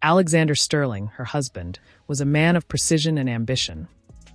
Alexander Sterling, her husband, was a man of precision and ambition,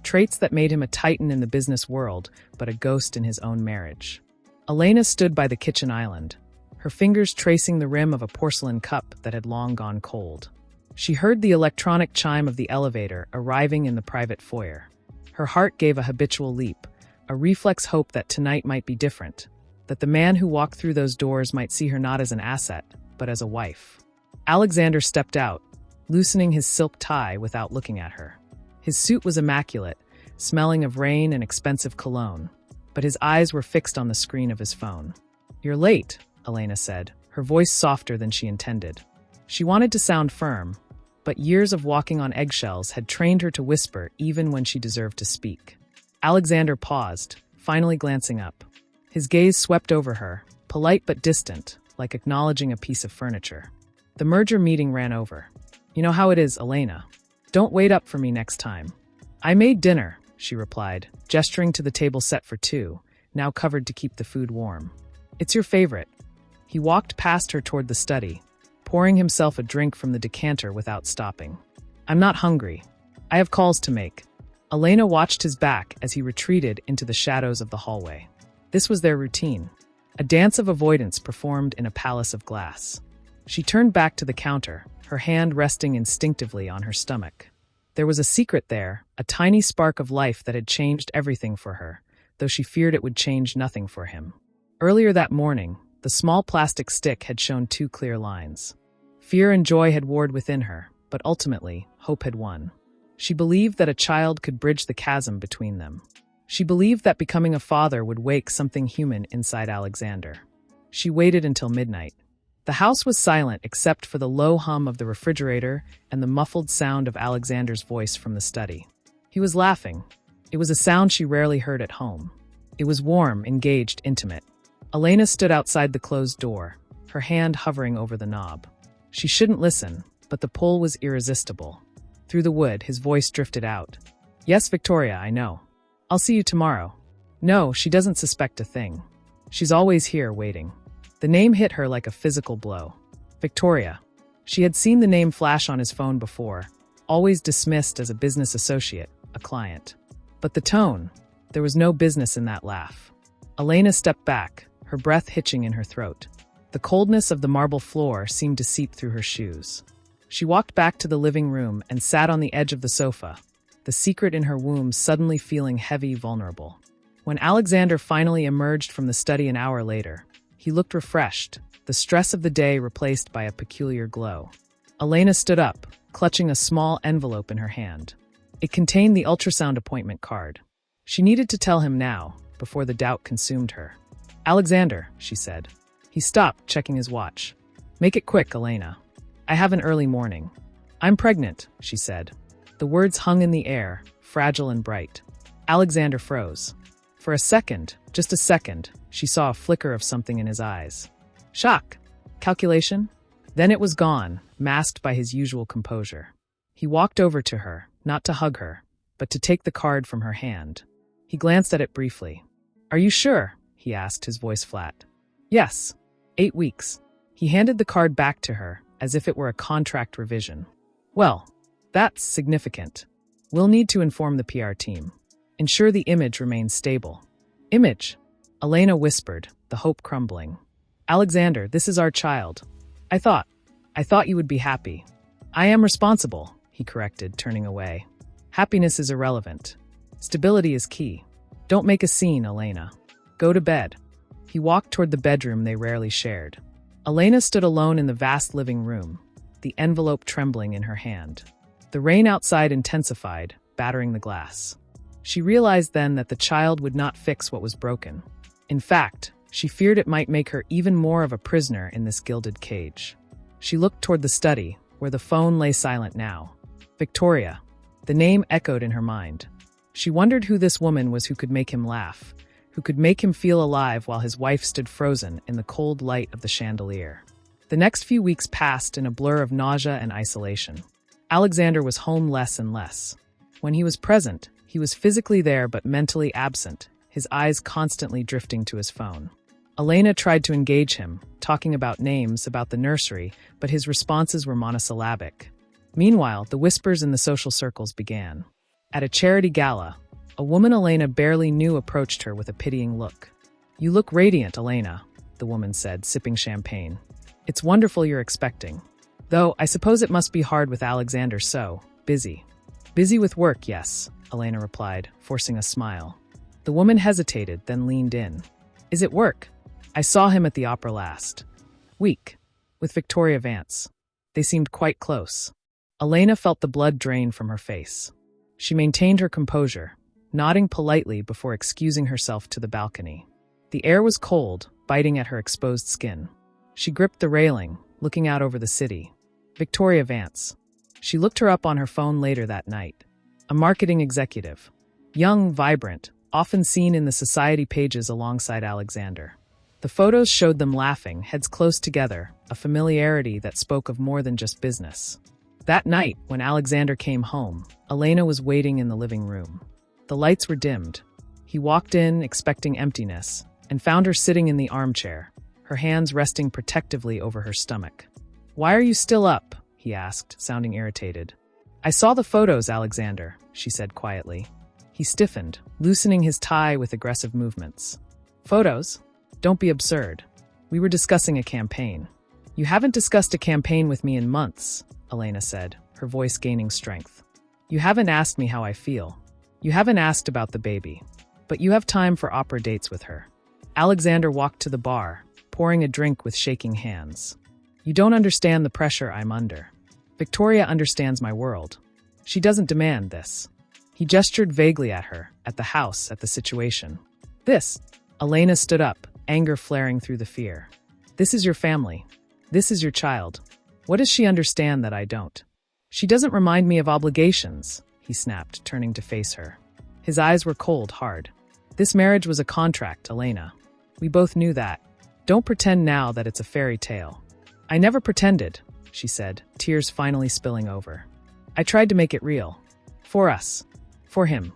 traits that made him a titan in the business world, but a ghost in his own marriage. Elena stood by the kitchen island, her fingers tracing the rim of a porcelain cup that had long gone cold. She heard the electronic chime of the elevator arriving in the private foyer. Her heart gave a habitual leap, a reflex hope that tonight might be different, that the man who walked through those doors might see her not as an asset, but as a wife. Alexander stepped out, loosening his silk tie without looking at her. His suit was immaculate, smelling of rain and expensive cologne, but his eyes were fixed on the screen of his phone. "You're late," Elena said, her voice softer than she intended. She wanted to sound firm, but years of walking on eggshells had trained her to whisper even when she deserved to speak. Alexander paused, finally glancing up. His gaze swept over her, polite but distant, like acknowledging a piece of furniture. The merger meeting ran over. "You know how it is, Elena. Don't wait up for me next time." "I made dinner," she replied, gesturing to the table set for two, now covered to keep the food warm. "It's your favorite." He walked past her toward the study, pouring himself a drink from the decanter without stopping. "I'm not hungry. I have calls to make." Elena watched his back as he retreated into the shadows of the hallway. This was their routine, a dance of avoidance performed in a palace of glass. She turned back to the counter, her hand resting instinctively on her stomach. There was a secret there, a tiny spark of life that had changed everything for her, though she feared it would change nothing for him. Earlier that morning, the small plastic stick had shown two clear lines. Fear and joy had warred within her, but ultimately, hope had won. She believed that a child could bridge the chasm between them. She believed that becoming a father would wake something human inside Alexander. She waited until midnight. The house was silent except for the low hum of the refrigerator and the muffled sound of Alexander's voice from the study. He was laughing. It was a sound she rarely heard at home. It was warm, engaged, intimate. Elena stood outside the closed door, her hand hovering over the knob. She shouldn't listen, but the pull was irresistible. Through the wood, his voice drifted out. "Yes, Victoria, I know. I'll see you tomorrow." No, she doesn't suspect a thing. She's always here, waiting. The name hit her like a physical blow. Victoria. She had seen the name flash on his phone before, always dismissed as a business associate, a client. But the tone, there was no business in that laugh. Elena stepped back, her breath hitching in her throat. The coldness of the marble floor seemed to seep through her shoes. She walked back to the living room and sat on the edge of the sofa, the secret in her womb suddenly feeling heavy, vulnerable. When Alexander finally emerged from the study an hour later, he looked refreshed, the stress of the day replaced by a peculiar glow. Elena stood up, clutching a small envelope in her hand. It contained the ultrasound appointment card. She needed to tell him now, before the doubt consumed her. "Alexander," she said. He stopped, checking his watch. "Make it quick, Elena. I have an early morning." "I'm pregnant," she said. The words hung in the air, fragile and bright. Alexander froze. For a second, just a second, she saw a flicker of something in his eyes. Shock? Calculation? Then it was gone, masked by his usual composure. He walked over to her, not to hug her, but to take the card from her hand. He glanced at it briefly. "Are you sure?" he asked, his voice flat. "Yes. 8 weeks." He handed the card back to her, as if it were a contract revision. "Well, that's significant. We'll need to inform the PR team. Ensure the image remains stable." "Image?" Elena whispered, the hope crumbling. "Alexander, this is our child. I thought you would be happy." "I am responsible," he corrected, turning away. "Happiness is irrelevant. Stability is key. Don't make a scene, Elena. Go to bed." He walked toward the bedroom they rarely shared. Elena stood alone in the vast living room, the envelope trembling in her hand. The rain outside intensified, battering the glass. She realized then that the child would not fix what was broken. In fact, she feared it might make her even more of a prisoner in this gilded cage. She looked toward the study, where the phone lay silent now. Victoria. The name echoed in her mind. She wondered who this woman was who could make him laugh, who could make him feel alive while his wife stood frozen in the cold light of the chandelier. The next few weeks passed in a blur of nausea and isolation. Alexander was home less and less. When he was present, he was physically there but mentally absent, his eyes constantly drifting to his phone. Elena tried to engage him, talking about names, about the nursery, but his responses were monosyllabic, Meanwhile, the whispers in the social circles began. At a charity gala, a woman Elena barely knew approached her with a pitying look. "You look radiant, Elena," the woman said, sipping champagne. "It's wonderful you're expecting. Though, I suppose it must be hard with Alexander so busy." "Busy with work, yes," Elena replied, forcing a smile. The woman hesitated, then leaned in. "Is it work? I saw him at the opera last week, with Victoria Vance. They seemed quite close." Elena felt the blood drain from her face. She maintained her composure, nodding politely before excusing herself to the balcony. The air was cold, biting at her exposed skin. She gripped the railing, looking out over the city. Victoria Vance. She looked her up on her phone later that night. A marketing executive. Young, vibrant, often seen in the society pages alongside Alexander. The photos showed them laughing, heads close together, a familiarity that spoke of more than just business. That night, when Alexander came home, Elena was waiting in the living room. The lights were dimmed. He walked in, expecting emptiness, and found her sitting in the armchair, her hands resting protectively over her stomach. "Why are you still up?" he asked, sounding irritated. "I saw the photos, Alexander," she said quietly. He stiffened, loosening his tie with aggressive movements. "Photos? Don't be absurd. We were discussing a campaign." "You haven't discussed a campaign with me in months," Elena said, her voice gaining strength. "You haven't asked me how I feel. You haven't asked about the baby. But you have time for opera dates with her." Alexander walked to the bar, pouring a drink with shaking hands. "You don't understand the pressure I'm under. Victoria understands my world. She doesn't demand this." He gestured vaguely at her, at the house, at the situation. "This." Elena stood up, anger flaring through the fear. "This is your family. This is your child. What does she understand that I don't?" "She doesn't remind me of obligations," he snapped, turning to face her. His eyes were cold, hard. "This marriage was a contract, Elena. We both knew that. Don't pretend now that it's a fairy tale." "I never pretended," she said, tears finally spilling over. "I tried to make it real. For us. For him."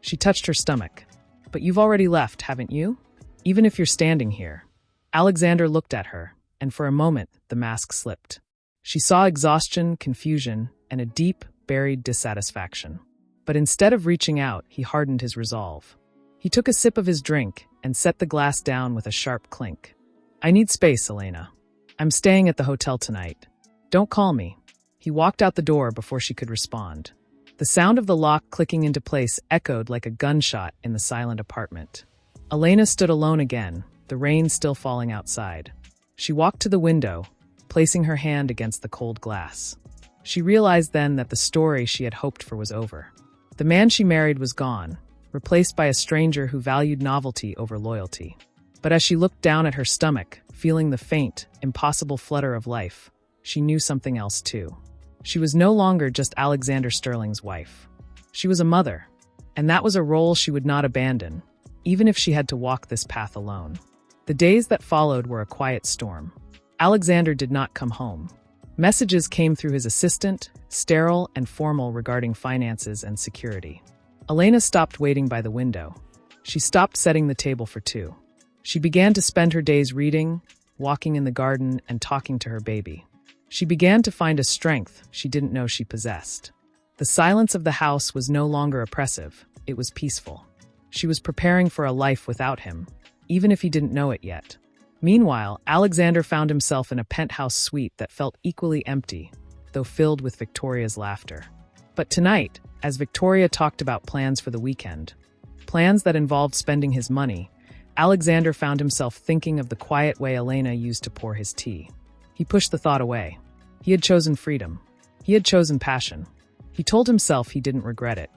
She touched her stomach. "But you've already left, haven't you? Even if you're standing here." Alexander looked at her, and for a moment the mask slipped. She saw exhaustion, confusion, and a deep, buried dissatisfaction. But instead of reaching out, he hardened his resolve. He took a sip of his drink and set the glass down with a sharp clink. "I need space, Elena. I'm staying at the hotel tonight. Don't call me." He walked out the door before she could respond. The sound of the lock clicking into place echoed like a gunshot in the silent apartment. Elena stood alone again, the rain still falling outside. She walked to the window, placing her hand against the cold glass. She realized then that the story she had hoped for was over. The man she married was gone, replaced by a stranger who valued novelty over loyalty. But as she looked down at her stomach, feeling the faint, impossible flutter of life, she knew something else too. She was no longer just Alexander Sterling's wife. She was a mother, and that was a role she would not abandon, even if she had to walk this path alone. The days that followed were a quiet storm. Alexander did not come home. Messages came through his assistant, sterile and formal regarding finances and security. Elena stopped waiting by the window. She stopped setting the table for two. She began to spend her days reading, walking in the garden, and talking to her baby. She began to find a strength she didn't know she possessed. The silence of the house was no longer oppressive, it was peaceful. She was preparing for a life without him, even if he didn't know it yet. Meanwhile, Alexander found himself in a penthouse suite that felt equally empty, though filled with Victoria's laughter. But tonight, as Victoria talked about plans for the weekend, plans that involved spending his money, Alexander found himself thinking of the quiet way Elena used to pour his tea. He pushed the thought away. He had chosen freedom. He had chosen passion. He told himself he didn't regret it.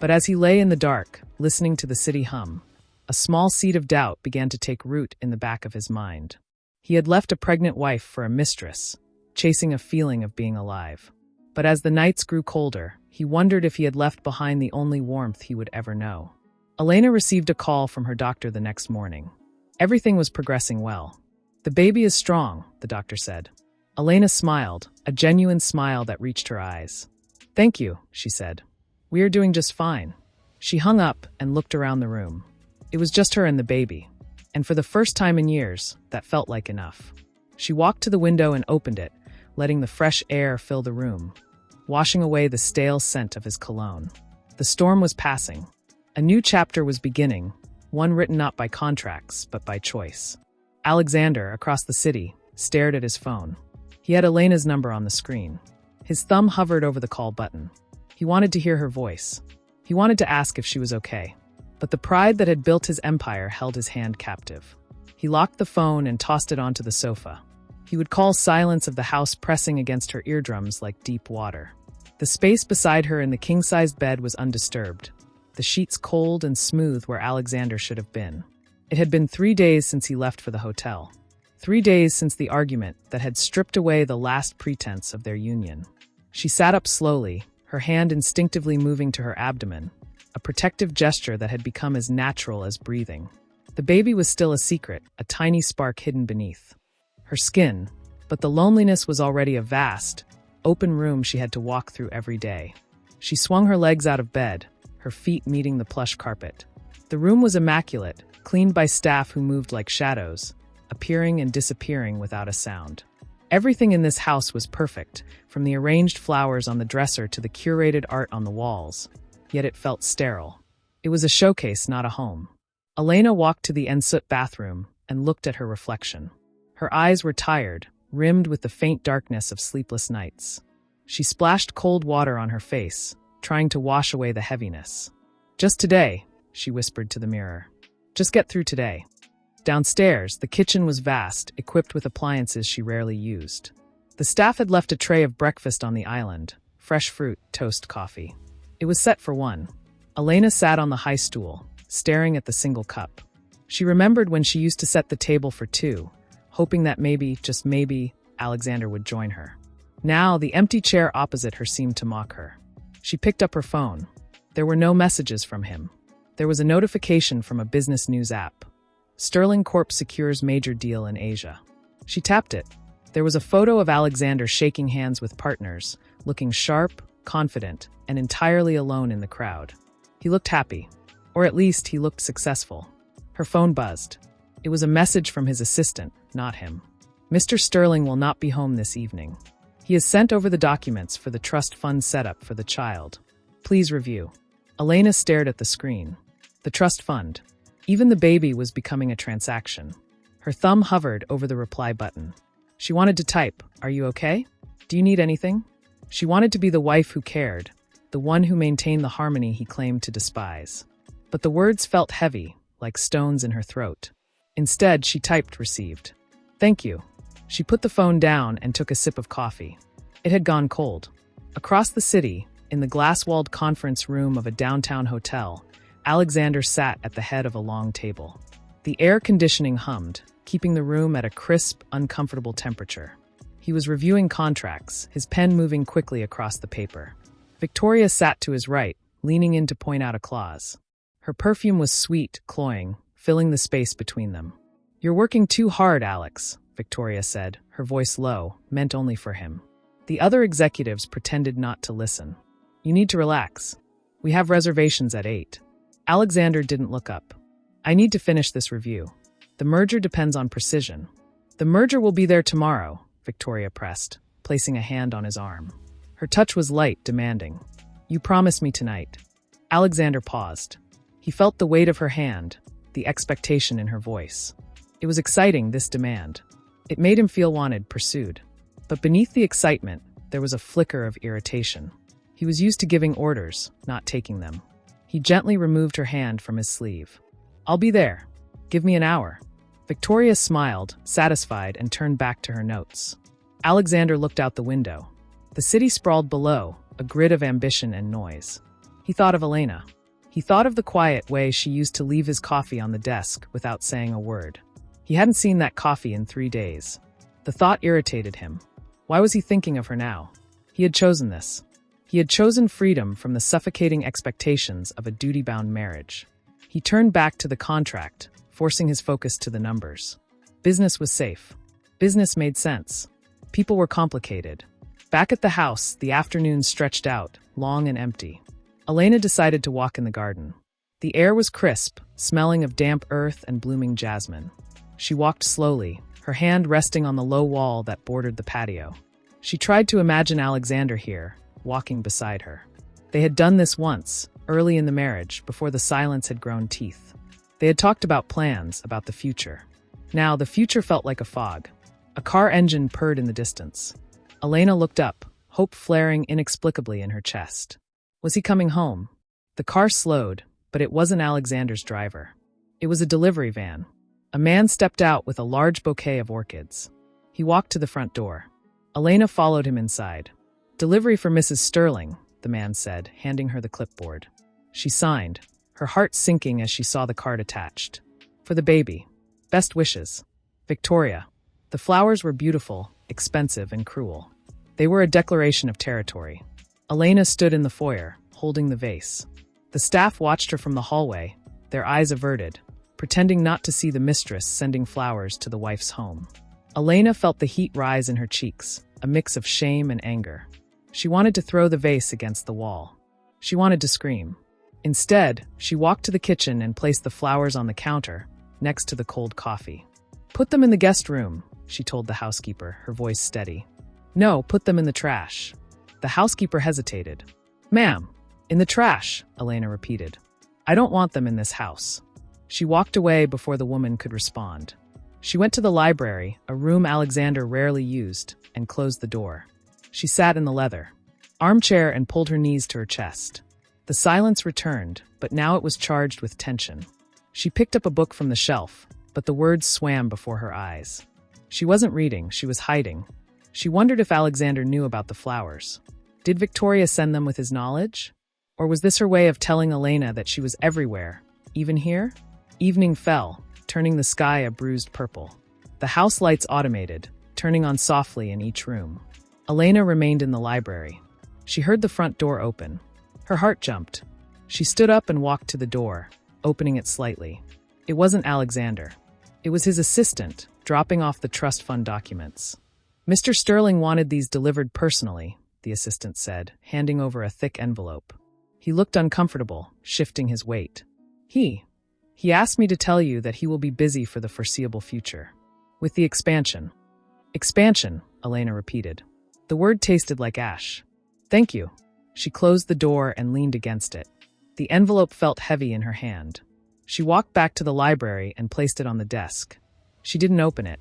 But as he lay in the dark, listening to the city hum, a small seed of doubt began to take root in the back of his mind. He had left a pregnant wife for a mistress, chasing a feeling of being alive. But as the nights grew colder, he wondered if he had left behind the only warmth he would ever know. Elena received a call from her doctor the next morning. Everything was progressing well. "The baby is strong," the doctor said. Elena smiled, a genuine smile that reached her eyes. "Thank you," she said. "We are doing just fine." She hung up and looked around the room. It was just her and the baby, and for the first time in years, that felt like enough. She walked to the window and opened it, letting the fresh air fill the room. washing away the stale scent of his cologne. The storm was passing. A new chapter was beginning, one written not by contracts, but by choice. Alexander, across the city, stared at his phone. He had Elena's number on the screen. His thumb hovered over the call button. He wanted to hear her voice. He wanted to ask if she was okay. But the pride that had built his empire held his hand captive. He locked the phone and tossed it onto the sofa. He would call silence of the house pressing against her eardrums like deep water. The space beside her in the king-sized bed was undisturbed, the sheets cold and smooth where Alexander should have been. It had been 3 days since he left for the hotel. 3 days since the argument that had stripped away the last pretense of their union. She sat up slowly, her hand instinctively moving to her abdomen, a protective gesture that had become as natural as breathing. The baby was still a secret, a tiny spark hidden beneath her skin, but the loneliness was already a vast, open room she had to walk through every day. She swung her legs out of bed, her feet meeting the plush carpet. The room was immaculate, cleaned by staff who moved like shadows, appearing and disappearing without a sound. Everything in this house was perfect, from the arranged flowers on the dresser to the curated art on the walls, yet it felt sterile. It was a showcase, not a home. Elena walked to the ensuite bathroom and looked at her reflection. Her eyes were tired, rimmed with the faint darkness of sleepless nights. She splashed cold water on her face, trying to wash away the heaviness. "Just today," she whispered to the mirror. "Just get through today." Downstairs, the kitchen was vast, equipped with appliances she rarely used. The staff had left a tray of breakfast on the island, fresh fruit, toast, coffee. It was set for one. Elena sat on the high stool, staring at the single cup. She remembered when she used to set the table for two, hoping that maybe, just maybe, Alexander would join her. Now, the empty chair opposite her seemed to mock her. She picked up her phone. There were no messages from him. There was a notification from a business news app. Sterling Corp secures major deal in Asia. She tapped it. There was a photo of Alexander shaking hands with partners, looking sharp, confident, and entirely alone in the crowd. He looked happy, or at least he looked successful. Her phone buzzed. It was a message from his assistant, not him. "Mr. Sterling will not be home this evening. He has sent over the documents for the trust fund setup for the child. Please review." Elena stared at the screen. The trust fund. Even the baby was becoming a transaction. Her thumb hovered over the reply button. She wanted to type, "Are you okay? Do you need anything?" She wanted to be the wife who cared, the one who maintained the harmony he claimed to despise. But the words felt heavy, like stones in her throat. Instead, she typed received. "Thank you." She put the phone down and took a sip of coffee. It had gone cold. Across the city, in the glass-walled conference room of a downtown hotel, Alexander sat at the head of a long table. The air conditioning hummed, keeping the room at a crisp, uncomfortable temperature. He was reviewing contracts, his pen moving quickly across the paper. Victoria sat to his right, leaning in to point out a clause. Her perfume was sweet, cloying, filling the space between them. "You're working too hard, Alex," Victoria said, her voice low, meant only for him. The other executives pretended not to listen. "You need to relax. We have reservations at 8. Alexander didn't look up. "I need to finish this review. The merger depends on precision." "The merger will be there tomorrow," Victoria pressed, placing a hand on his arm. Her touch was light, demanding. "You promise me tonight." Alexander paused. He felt the weight of her hand, the expectation in her voice. It was exciting, this demand. It made him feel wanted, pursued. But beneath the excitement, there was a flicker of irritation. He was used to giving orders, not taking them. He gently removed her hand from his sleeve. "I'll be there. Give me an hour." Victoria smiled, satisfied, and turned back to her notes. Alexander looked out the window. The city sprawled below, a grid of ambition and noise. He thought of Elena. He thought of the quiet way she used to leave his coffee on the desk without saying a word. He hadn't seen that coffee in 3 days. The thought irritated him. Why was he thinking of her now? He had chosen this. He had chosen freedom from the suffocating expectations of a duty-bound marriage. He turned back to the contract, forcing his focus to the numbers. Business was safe. Business made sense. People were complicated. Back at the house, the afternoon stretched out, long and empty. Elena decided to walk in the garden. The air was crisp, smelling of damp earth and blooming jasmine. She walked slowly, her hand resting on the low wall that bordered the patio. She tried to imagine Alexander here, walking beside her. They had done this once, early in the marriage, before the silence had grown teeth. They had talked about plans, about the future. Now, the future felt like a fog. A car engine purred in the distance. Elena looked up, hope flaring inexplicably in her chest. Was he coming home? The car slowed, but it wasn't Alexander's driver. It was a delivery van. A man stepped out with a large bouquet of orchids. He walked to the front door. Elena followed him inside. "Delivery for Mrs. Sterling," the man said, handing her the clipboard. She signed, her heart sinking as she saw the card attached. "For the baby. Best wishes. Victoria." The flowers were beautiful, expensive, and cruel. They were a declaration of territory. Elena stood in the foyer, holding the vase. The staff watched her from the hallway, their eyes averted, pretending not to see the mistress sending flowers to the wife's home. Elena felt the heat rise in her cheeks, a mix of shame and anger. She wanted to throw the vase against the wall. She wanted to scream. Instead, she walked to the kitchen and placed the flowers on the counter, next to the cold coffee. "Put them in the guest room," she told the housekeeper, her voice steady. "No, put them in the trash." The housekeeper hesitated. "Ma'am, in the trash," Elena repeated. "I don't want them in this house." She walked away before the woman could respond. She went to the library, a room Alexander rarely used, and closed the door. She sat in the leather armchair and pulled her knees to her chest. The silence returned, but now it was charged with tension. She picked up a book from the shelf, but the words swam before her eyes. She wasn't reading, she was hiding. She wondered if Alexander knew about the flowers. Did Victoria send them with his knowledge? Or was this her way of telling Elena that she was everywhere, even here? Evening fell, turning the sky a bruised purple. The house lights automated, turning on softly in each room. Elena remained in the library. She heard the front door open. Her heart jumped. She stood up and walked to the door, opening it slightly. It wasn't Alexander. It was his assistant, dropping off the trust fund documents. "Mr. Sterling wanted these delivered personally," the assistant said, handing over a thick envelope. He looked uncomfortable, shifting his weight. He asked me to tell you that he will be busy for the foreseeable future. With the expansion." "Expansion," Elena repeated. The word tasted like ash. "Thank you." She closed the door and leaned against it. The envelope felt heavy in her hand. She walked back to the library and placed it on the desk. She didn't open it.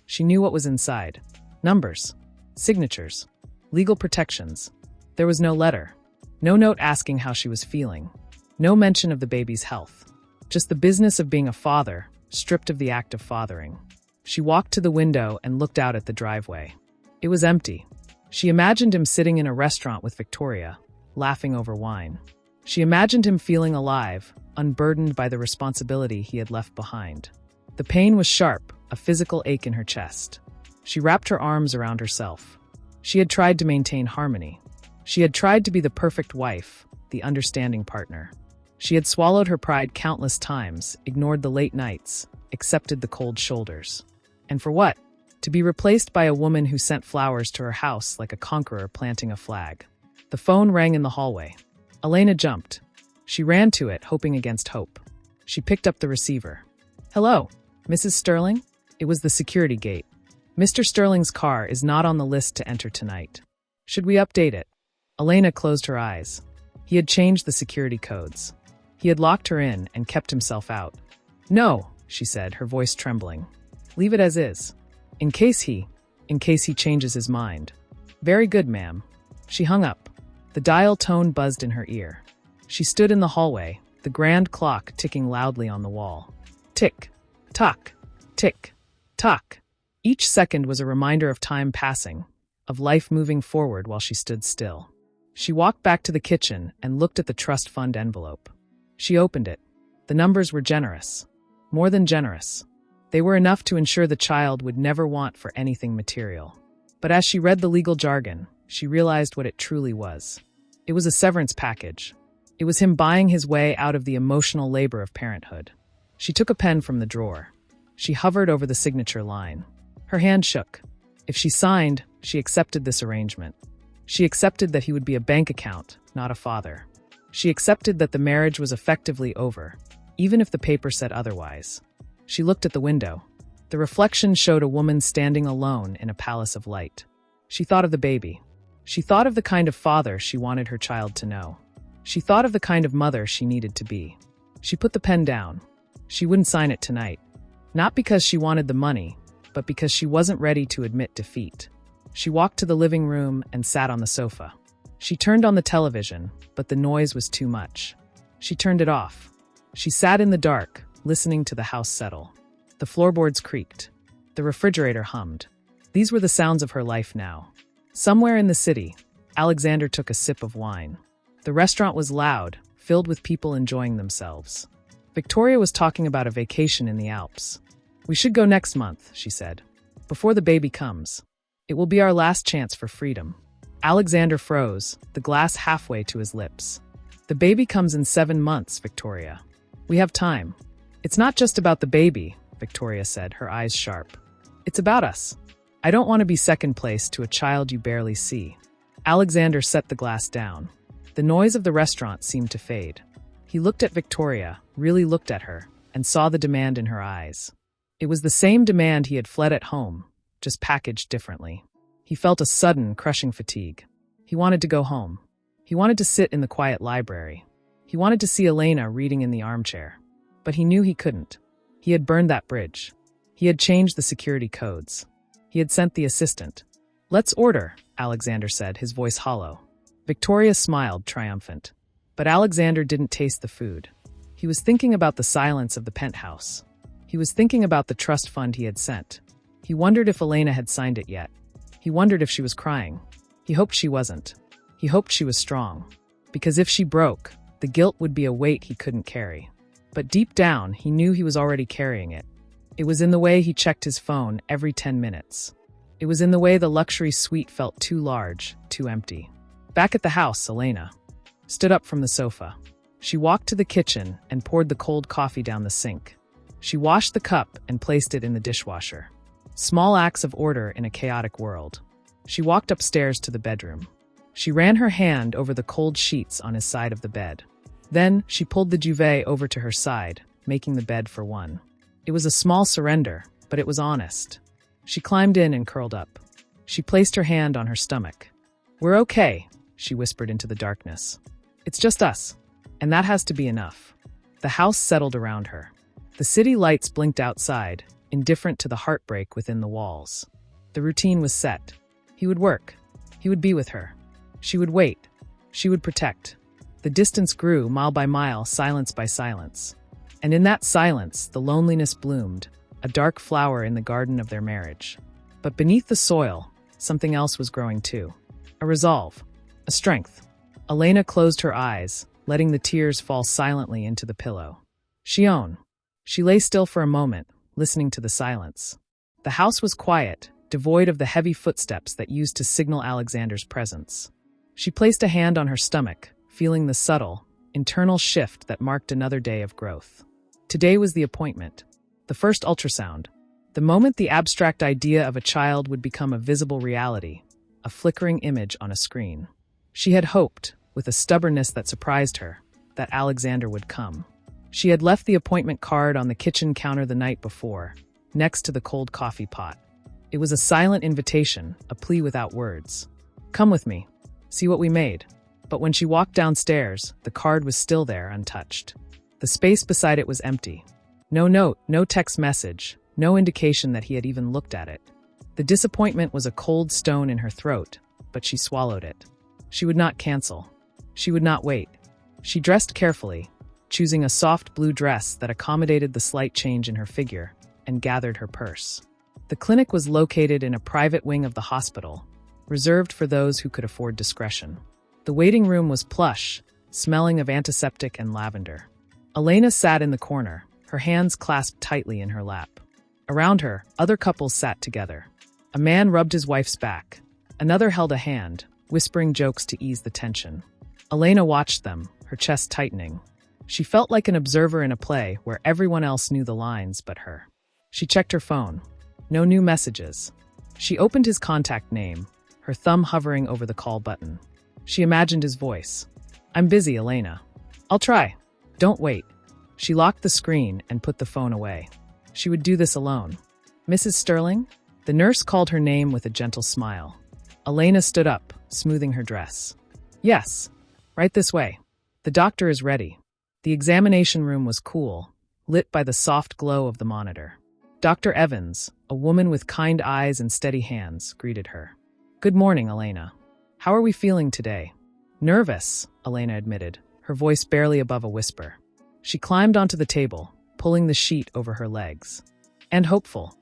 She knew what was inside. Numbers, signatures, legal protections. There was no letter. No note asking how she was feeling. No mention of the baby's health. Just the business of being a father, stripped of the act of fathering. She walked to the window and looked out at the driveway. It was empty. She imagined him sitting in a restaurant with Victoria, laughing over wine. She imagined him feeling alive, unburdened by the responsibility he had left behind. The pain was sharp, a physical ache in her chest. She wrapped her arms around herself. She had tried to maintain harmony. She had tried to be the perfect wife, the understanding partner. She had swallowed her pride countless times, ignored the late nights, accepted the cold shoulders. And for what? To be replaced by a woman who sent flowers to her house like a conqueror planting a flag. The phone rang in the hallway. Elena jumped. She ran to it, hoping against hope. She picked up the receiver. "Hello, Mrs. Sterling?" It was the security gate. "Mr. Sterling's car is not on the list to enter tonight. Should we update it?" Elena closed her eyes. He had changed the security codes. He had locked her in and kept himself out. "No," she said, her voice trembling. "Leave it as is. In case he changes his mind." "Very good, ma'am." She hung up. The dial tone buzzed in her ear. She stood in the hallway, the grand clock ticking loudly on the wall. Tick, tock, tick, tock. Each second was a reminder of time passing, of life moving forward while she stood still. She walked back to the kitchen and looked at the trust fund envelope. She opened it. The numbers were generous. More than generous. They were enough to ensure the child would never want for anything material. But as she read the legal jargon, she realized what it truly was. It was a severance package. It was him buying his way out of the emotional labor of parenthood. She took a pen from the drawer. She hovered over the signature line. Her hand shook. If she signed, she accepted this arrangement. She accepted that he would be a bank account, not a father. She accepted that the marriage was effectively over, even if the paper said otherwise. She looked at the window. The reflection showed a woman standing alone in a palace of light. She thought of the baby. She thought of the kind of father she wanted her child to know. She thought of the kind of mother she needed to be. She put the pen down. She wouldn't sign it tonight. Not because she wanted the money, but because she wasn't ready to admit defeat. She walked to the living room and sat on the sofa. She turned on the television, but the noise was too much. She turned it off. She sat in the dark, listening to the house settle. The floorboards creaked. The refrigerator hummed. These were the sounds of her life now. Somewhere in the city, Alexander took a sip of wine. The restaurant was loud, filled with people enjoying themselves. Victoria was talking about a vacation in the Alps. "We should go next month," she said. "Before the baby comes. It will be our last chance for freedom." Alexander froze, the glass halfway to his lips. "The baby comes in 7 months, Victoria. We have time." "It's not just about the baby," Victoria said, her eyes sharp. "It's about us. I don't want to be second place to a child you barely see." Alexander set the glass down. The noise of the restaurant seemed to fade. He looked at Victoria, really looked at her, and saw the demand in her eyes. It was the same demand he had fled at home, just packaged differently. He felt a sudden, crushing fatigue. He wanted to go home. He wanted to sit in the quiet library. He wanted to see Elena reading in the armchair. But he knew he couldn't. He had burned that bridge. He had changed the security codes. He had sent the assistant. "Let's order," Alexander said, his voice hollow. Victoria smiled, triumphant. But Alexander didn't taste the food. He was thinking about the silence of the penthouse. He was thinking about the trust fund he had sent. He wondered if Elena had signed it yet. He wondered if she was crying. He hoped she wasn't. He hoped she was strong. Because if she broke, the guilt would be a weight he couldn't carry. But deep down, he knew he was already carrying it. It was in the way he checked his phone every 10 minutes. It was in the way the luxury suite felt too large, too empty. Back at the house, Elena stood up from the sofa. She walked to the kitchen and poured the cold coffee down the sink. She washed the cup and placed it in the dishwasher. Small acts of order in a chaotic world. She walked upstairs to the bedroom. She ran her hand over the cold sheets on his side of the bed. Then she pulled the duvet over to her side, making the bed for one. It was a small surrender, but it was honest. She climbed in and curled up. She placed her hand on her stomach. "We're okay," she whispered into the darkness. "It's just us. And that has to be enough." The house settled around her. The city lights blinked outside, indifferent to the heartbreak within the walls. The routine was set. He would work. He would be with her. She would wait. She would protect. The distance grew, mile by mile, silence by silence. And in that silence, the loneliness bloomed, a dark flower in the garden of their marriage. But beneath the soil, something else was growing too. A resolve. A strength. Elena closed her eyes, letting the tears fall silently into the pillow. She lay still for a moment, listening to the silence. The house was quiet, devoid of the heavy footsteps that used to signal Alexander's presence. She placed a hand on her stomach, feeling the subtle, internal shift that marked another day of growth. Today was the appointment. The first ultrasound. The moment the abstract idea of a child would become a visible reality, a flickering image on a screen. She had hoped, with a stubbornness that surprised her, that Alexander would come. She had left the appointment card on the kitchen counter the night before, next to the cold coffee pot. It was a silent invitation, a plea without words. "Come with me. See what we made." But when she walked downstairs, the card was still there, untouched. The space beside it was empty. No note, no text message, no indication that he had even looked at it. The disappointment was a cold stone in her throat, but she swallowed it. She would not cancel. She would not wait. She dressed carefully, choosing a soft blue dress that accommodated the slight change in her figure, and gathered her purse. The clinic was located in a private wing of the hospital, reserved for those who could afford discretion. The waiting room was plush, smelling of antiseptic and lavender. Elena sat in the corner, her hands clasped tightly in her lap. Around her, other couples sat together. A man rubbed his wife's back. Another held a hand, whispering jokes to ease the tension. Elena watched them, her chest tightening. She felt like an observer in a play where everyone else knew the lines but her. She checked her phone. No new messages. She opened his contact name, her thumb hovering over the call button. She imagined his voice. "I'm busy, Elena. I'll try. Don't wait." She locked the screen and put the phone away. She would do this alone. "Mrs. Sterling?" The nurse called her name with a gentle smile. Elena stood up, smoothing her dress. Yes, right this way. The doctor is ready. The examination room was cool, lit by the soft glow of the monitor. Dr. Evans, a woman with kind eyes and steady hands, greeted her. Good morning, Elena. How are we feeling today? Nervous, Elena admitted, her voice barely above a whisper. She climbed onto the table, pulling the sheet over her legs. And hopeful.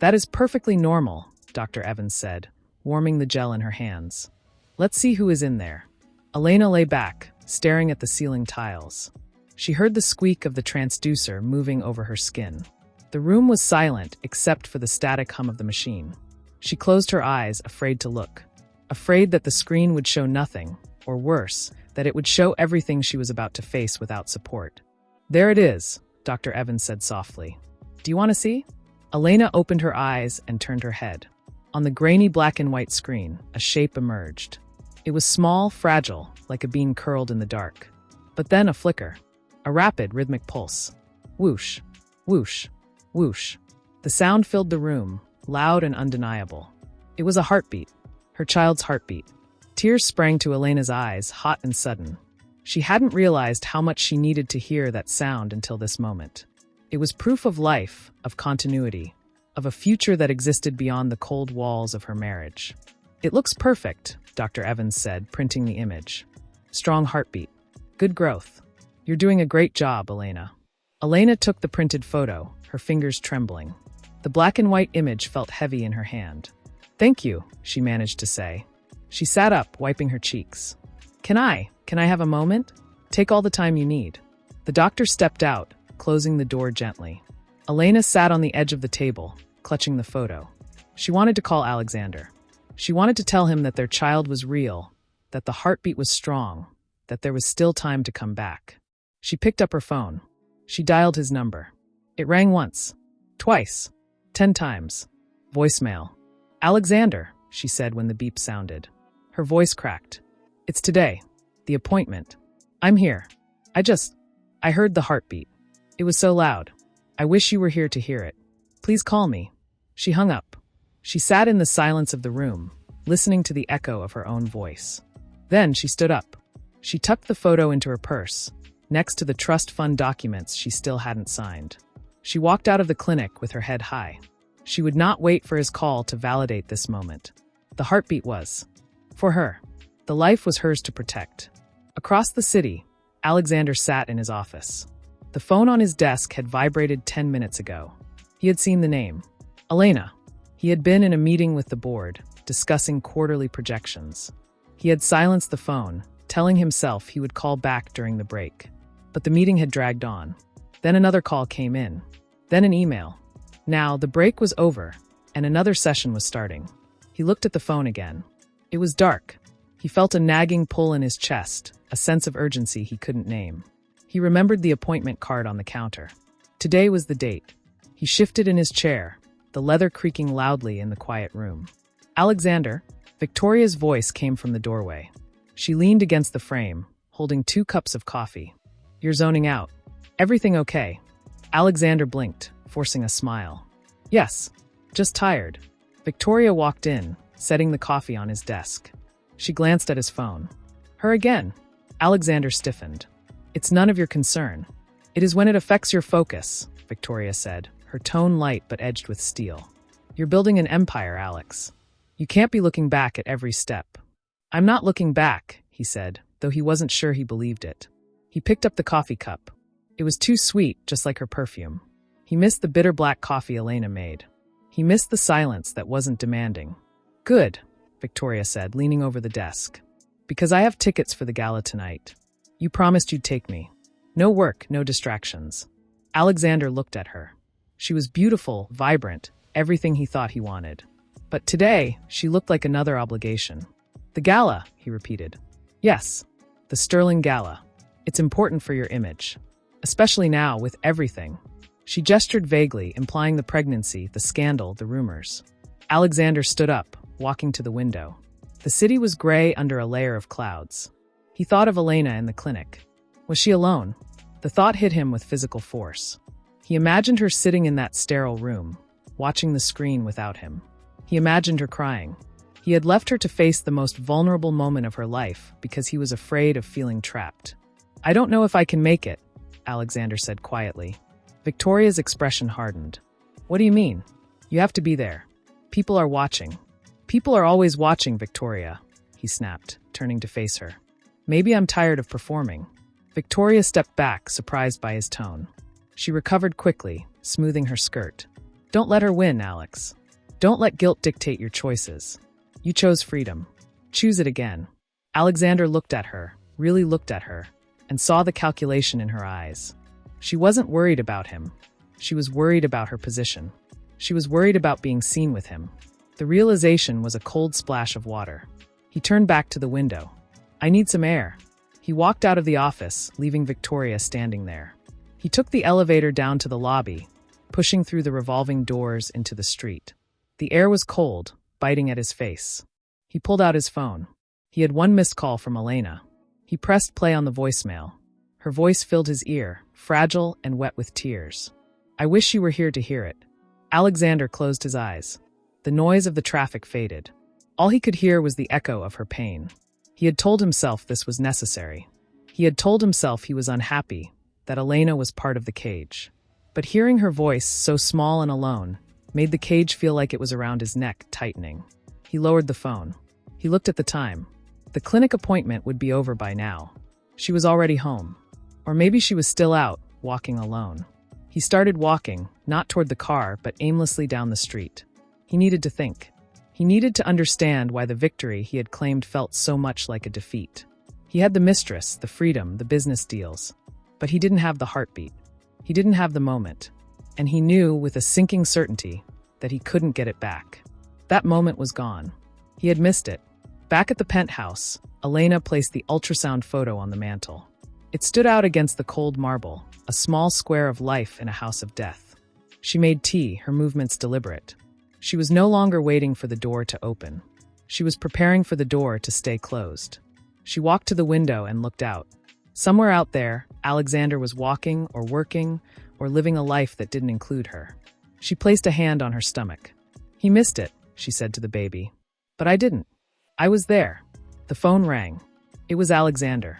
That is perfectly normal, Dr. Evans said, warming the gel in her hands. Let's see who is in there. Elena lay back, staring at the ceiling tiles. She heard the squeak of the transducer moving over her skin. The room was silent except for the static hum of the machine. She closed her eyes, afraid to look. Afraid that the screen would show nothing, or worse, that it would show everything she was about to face without support. There it is, Dr. Evans said softly. Do you want to see? Elena opened her eyes and turned her head. On the grainy black and white screen, a shape emerged. It was small, fragile, like a bean curled in the dark. But then a flicker. A rapid, rhythmic pulse. Whoosh, whoosh, whoosh. The sound filled the room, loud and undeniable. It was a heartbeat, her child's heartbeat. Tears sprang to Elena's eyes, hot and sudden. She hadn't realized how much she needed to hear that sound until this moment. It was proof of life, of continuity, of a future that existed beyond the cold walls of her marriage. It looks perfect, Dr. Evans said, printing the image. Strong heartbeat. Good growth. You're doing a great job, Elena. Elena took the printed photo, her fingers trembling. The black and white image felt heavy in her hand. Thank you, she managed to say. She sat up, wiping her cheeks. Can I have a moment? Take all the time you need. The doctor stepped out, closing the door gently. Elena sat on the edge of the table, clutching the photo. She wanted to call Alexander. She wanted to tell him that their child was real, that the heartbeat was strong, that there was still time to come back. She picked up her phone. She dialed his number. It rang once, twice, 10 times. Voicemail. Alexander, she said when the beep sounded. Her voice cracked. It's today. The appointment. I'm here. I heard the heartbeat. It was so loud. I wish you were here to hear it. Please call me. She hung up. She sat in the silence of the room, listening to the echo of her own voice. Then she stood up. She tucked the photo into her purse, next to the trust fund documents she still hadn't signed. She walked out of the clinic with her head high. She would not wait for his call to validate this moment. The heartbeat was. For her. The life was hers to protect. Across the city, Alexander sat in his office. The phone on his desk had vibrated 10 minutes ago. He had seen the name. Elena. He had been in a meeting with the board, discussing quarterly projections. He had silenced the phone, telling himself he would call back during the break. But the meeting had dragged on. Then another call came in. Then an email. Now, the break was over, and another session was starting. He looked at the phone again. It was dark. He felt a nagging pull in his chest, a sense of urgency he couldn't name. He remembered the appointment card on the counter. Today was the date. He shifted in his chair, the leather creaking loudly in the quiet room. Alexander, Victoria's voice came from the doorway. She leaned against the frame, holding 2 cups of coffee. You're zoning out. Everything okay? Alexander blinked, forcing a smile. Yes, just tired. Victoria walked in, setting the coffee on his desk. She glanced at his phone. Her again. Alexander stiffened. It's none of your concern. It is when it affects your focus, Victoria said, her tone light but edged with steel. You're building an empire, Alex. You can't be looking back at every step. I'm not looking back, he said, though he wasn't sure he believed it. He picked up the coffee cup. It was too sweet, just like her perfume. He missed the bitter black coffee Elena made. He missed the silence that wasn't demanding. Good, Victoria said, leaning over the desk. Because I have tickets for the gala tonight. You promised you'd take me. No work, no distractions. Alexander looked at her. She was beautiful, vibrant, everything he thought he wanted. But today, she looked like another obligation. The gala, he repeated. Yes, the Sterling Gala. It's important for your image. Especially now, with everything. She gestured vaguely, implying the pregnancy, the scandal, the rumors. Alexander stood up, walking to the window. The city was gray under a layer of clouds. He thought of Elena in the clinic. Was she alone? The thought hit him with physical force. He imagined her sitting in that sterile room, watching the screen without him. He imagined her crying. He had left her to face the most vulnerable moment of her life because he was afraid of feeling trapped. "I don't know if I can make it," Alexander said quietly. Victoria's expression hardened. "What do you mean? You have to be there. People are watching." "People are always watching, Victoria," he snapped, turning to face her. "Maybe I'm tired of performing." Victoria stepped back, surprised by his tone. She recovered quickly, smoothing her skirt. "Don't let her win, Alex. Don't let guilt dictate your choices. You chose freedom. Choose it again." Alexander looked at her, really looked at her, and saw the calculation in her eyes. She wasn't worried about him. She was worried about her position. She was worried about being seen with him. The realization was a cold splash of water. He turned back to the window. "I need some air." He walked out of the office, leaving Victoria standing there. He took the elevator down to the lobby, pushing through the revolving doors into the street. The air was cold, biting at his face. He pulled out his phone. He had one missed call from Elena. He pressed play on the voicemail. Her voice filled his ear, fragile and wet with tears. "I wish you were here to hear it." Alexander closed his eyes. The noise of the traffic faded. All he could hear was the echo of her pain. He had told himself this was necessary. He had told himself he was unhappy, that Elena was part of the cage. But hearing her voice, so small and alone, made the cage feel like it was around his neck, tightening. He lowered the phone. He looked at the time. The clinic appointment would be over by now. She was already home. Or maybe she was still out, walking alone. He started walking, not toward the car, but aimlessly down the street. He needed to think. He needed to understand why the victory he had claimed felt so much like a defeat. He had the mistress, the freedom, the business deals. But he didn't have the heartbeat. He didn't have the moment. And he knew, with a sinking certainty, that he couldn't get it back. That moment was gone. He had missed it. Back at the penthouse, Elena placed the ultrasound photo on the mantel. It stood out against the cold marble, a small square of life in a house of death. She made tea, her movements deliberate. She was no longer waiting for the door to open. She was preparing for the door to stay closed. She walked to the window and looked out. Somewhere out there, Alexander was walking or working or living a life that didn't include her. She placed a hand on her stomach. "He missed it," she said to the baby. "But I didn't. I was there." The phone rang. It was Alexander.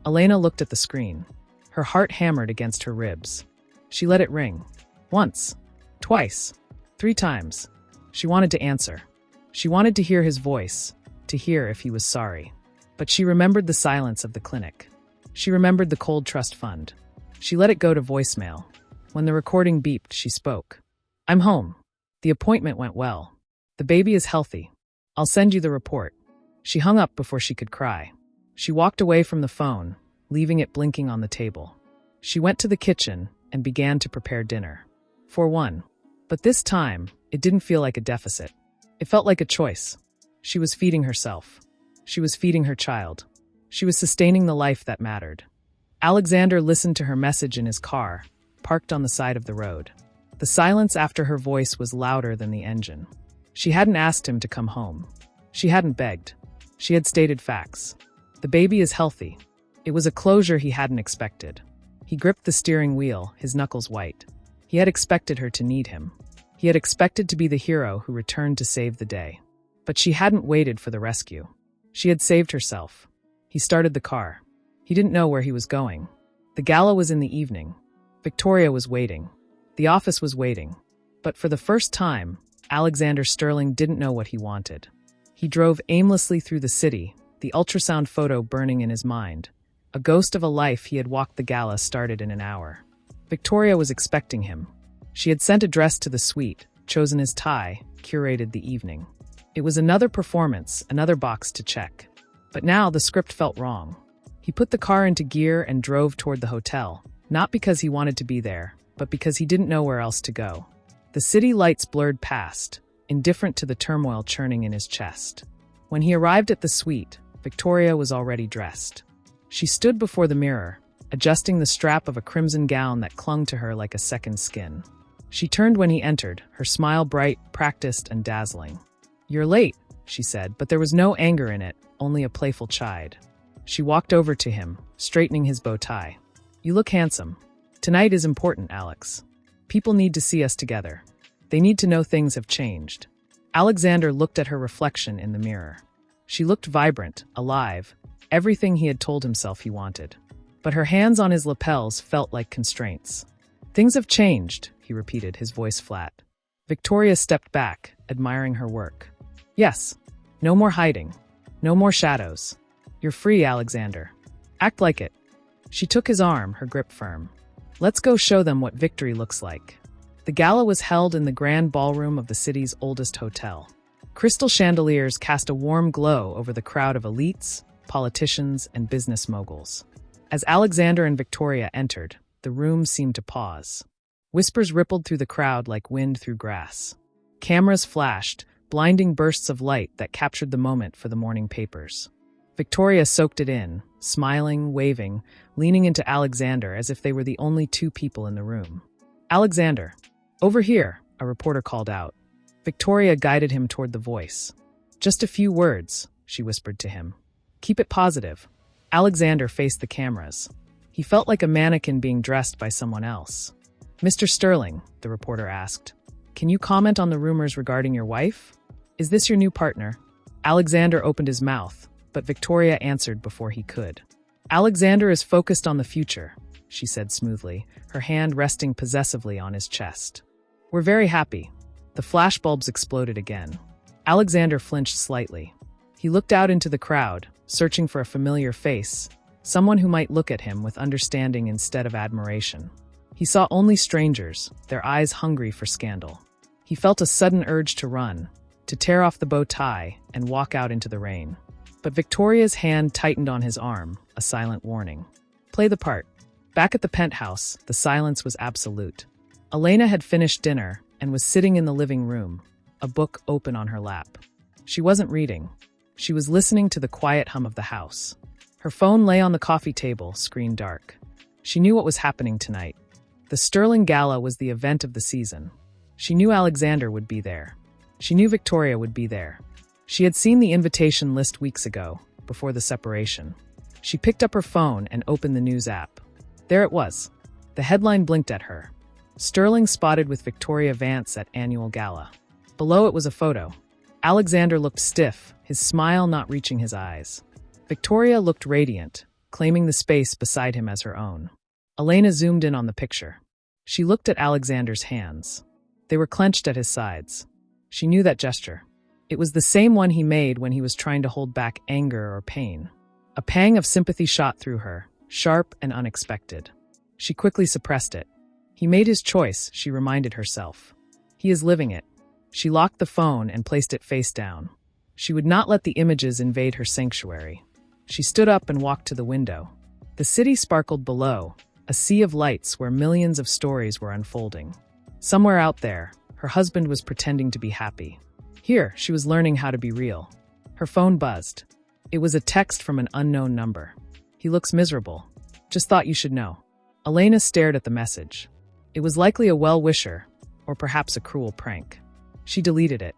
Elena looked at the screen. Her heart hammered against her ribs. She let it ring. Once. Twice. 3 times. She wanted to answer. She wanted to hear his voice, to hear if he was sorry. But she remembered the silence of the clinic. She remembered the cold trust fund. She let it go to voicemail. When the recording beeped, she spoke. "I'm home. The appointment went well. The baby is healthy. I'll send you the report." She hung up before she could cry. She walked away from the phone, leaving it blinking on the table. She went to the kitchen and began to prepare dinner. For one. But this time, it didn't feel like a deficit. It felt like a choice. She was feeding herself. She was feeding her child. She was sustaining the life that mattered. Alexander listened to her message in his car, parked on the side of the road. The silence after her voice was louder than the engine. She hadn't asked him to come home. She hadn't begged. She had stated facts. The baby is healthy. It was a closure he hadn't expected. He gripped the steering wheel, his knuckles white. He had expected her to need him. He had expected to be the hero who returned to save the day. But she hadn't waited for the rescue. She had saved herself. He started the car. He didn't know where he was going. The gala was in the evening. Victoria was waiting. The office was waiting. But for the first time, Alexander Sterling didn't know what he wanted. He drove aimlessly through the city, the ultrasound photo burning in his mind. A ghost of a life he had walked the gala started in an hour. Victoria was expecting him. She had sent a dress to the suite, chosen his tie, curated the evening. It was another performance, another box to check. But now the script felt wrong. He put the car into gear and drove toward the hotel, not because he wanted to be there, but because he didn't know where else to go. The city lights blurred past, indifferent to the turmoil churning in his chest. When he arrived at the suite, Victoria was already dressed. She stood before the mirror, adjusting the strap of a crimson gown that clung to her like a second skin. She turned when he entered, her smile bright, practiced, and dazzling. "You're late," she said, but there was no anger in it, only a playful chide. She walked over to him, straightening his bow tie. "You look handsome. Tonight is important, Alex. People need to see us together. They need to know things have changed." Alexander looked at her reflection in the mirror. She looked vibrant, alive, everything he had told himself he wanted. But her hands on his lapels felt like constraints. "Things have changed," he repeated, his voice flat. Victoria stepped back, admiring her work. "Yes. No more hiding. No more shadows. You're free, Alexander. Act like it." She took his arm, her grip firm. "Let's go show them what victory looks like." The gala was held in the grand ballroom of the city's oldest hotel. Crystal chandeliers cast a warm glow over the crowd of elites, politicians, and business moguls. As Alexander and Victoria entered, the room seemed to pause. Whispers rippled through the crowd like wind through grass. Cameras flashed, blinding bursts of light that captured the moment for the morning papers. Victoria soaked it in, smiling, waving, leaning into Alexander as if they were the only two people in the room. "Alexander, over here," a reporter called out. Victoria guided him toward the voice. "Just a few words," she whispered to him. "Keep it positive." Alexander faced the cameras. He felt like a mannequin being dressed by someone else. "Mr. Sterling," the reporter asked, "can you comment on the rumors regarding your wife? Is this your new partner?" Alexander opened his mouth, but Victoria answered before he could. "Alexander is focused on the future," she said smoothly, her hand resting possessively on his chest. "We're very happy." The flashbulbs exploded again. Alexander flinched slightly. He looked out into the crowd, searching for a familiar face, someone who might look at him with understanding instead of admiration. He saw only strangers, their eyes hungry for scandal. He felt a sudden urge to run, to tear off the bow tie and walk out into the rain. But Victoria's hand tightened on his arm, a silent warning. "Play the part." Back at the penthouse, the silence was absolute. Elena had finished dinner and was sitting in the living room, a book open on her lap. She wasn't reading. She was listening to the quiet hum of the house. Her phone lay on the coffee table, screen dark. She knew what was happening tonight. The Sterling Gala was the event of the season. She knew Alexander would be there. She knew Victoria would be there. She had seen the invitation list weeks ago, before the separation. She picked up her phone and opened the news app. There it was. The headline blinked at her. "Sterling spotted with Victoria Vance at annual gala." Below it was a photo. Alexander looked stiff, his smile not reaching his eyes. Victoria looked radiant, claiming the space beside him as her own. Elena zoomed in on the picture. She looked at Alexander's hands. They were clenched at his sides. She knew that gesture. It was the same one he made when he was trying to hold back anger or pain. A pang of sympathy shot through her, sharp and unexpected. She quickly suppressed it. He made his choice, she reminded herself. He is living it. She locked the phone and placed it face down. She would not let the images invade her sanctuary. She stood up and walked to the window. The city sparkled below, a sea of lights where millions of stories were unfolding. Somewhere out there, her husband was pretending to be happy. Here, she was learning how to be real. Her phone buzzed. It was a text from an unknown number. "He looks miserable. Just thought you should know." Elena stared at the message. It was likely a well-wisher, or perhaps a cruel prank. She deleted it.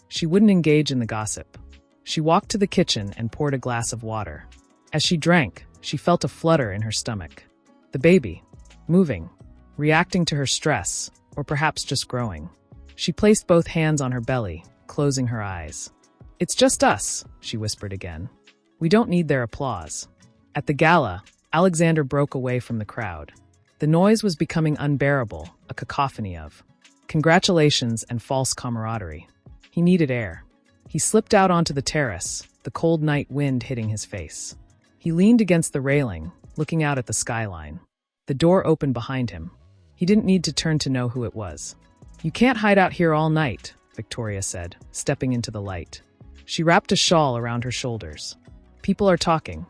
She wouldn't engage in the gossip. She walked to the kitchen and poured a glass of water. As she drank, she felt a flutter in her stomach. The baby, moving, reacting to her stress, or perhaps just growing. She placed both hands on her belly, closing her eyes. "It's just us," she whispered again. "We don't need their applause." At the gala, Alexander broke away from the crowd. The noise was becoming unbearable, a cacophony of congratulations and false camaraderie. He needed air. He slipped out onto the terrace, the cold night wind hitting his face. He leaned against the railing, looking out at the skyline. The door opened behind him. He didn't need to turn to know who it was. "You can't hide out here all night," Victoria said, stepping into the light. She wrapped a shawl around her shoulders. "People are talking."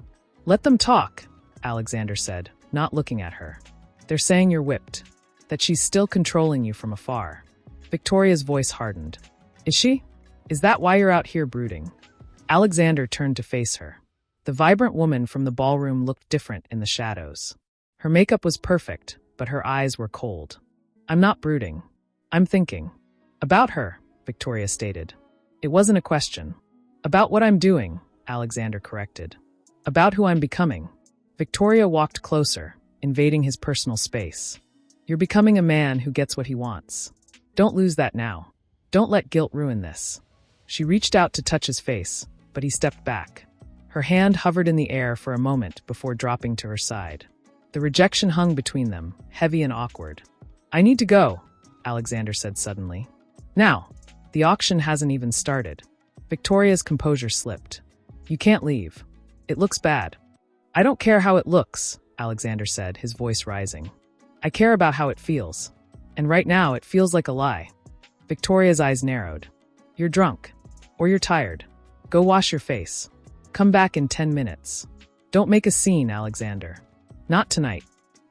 "Let them talk," Alexander said, not looking at her. "They're saying you're whipped, that she's still controlling you from afar." Victoria's voice hardened. "Is she? Is that why you're out here brooding?" Alexander turned to face her. The vibrant woman from the ballroom looked different in the shadows. Her makeup was perfect, but her eyes were cold. "I'm not brooding. I'm thinking." "About her," Victoria stated. It wasn't a question. "About what I'm doing," Alexander corrected. "About who I'm becoming." Victoria walked closer, invading his personal space. "You're becoming a man who gets what he wants. Don't lose that now. Don't let guilt ruin this." She reached out to touch his face, but he stepped back. Her hand hovered in the air for a moment before dropping to her side. The rejection hung between them, heavy and awkward. "I need to go," Alexander said suddenly. "Now." The auction hasn't even started. Victoria's composure slipped. "You can't leave. It looks bad." "I don't care how it looks," Alexander said, his voice rising. "I care about how it feels. And right now it feels like a lie." Victoria's eyes narrowed. "You're drunk. Or you're tired. Go wash your face. Come back in 10 minutes. Don't make a scene, Alexander. Not tonight."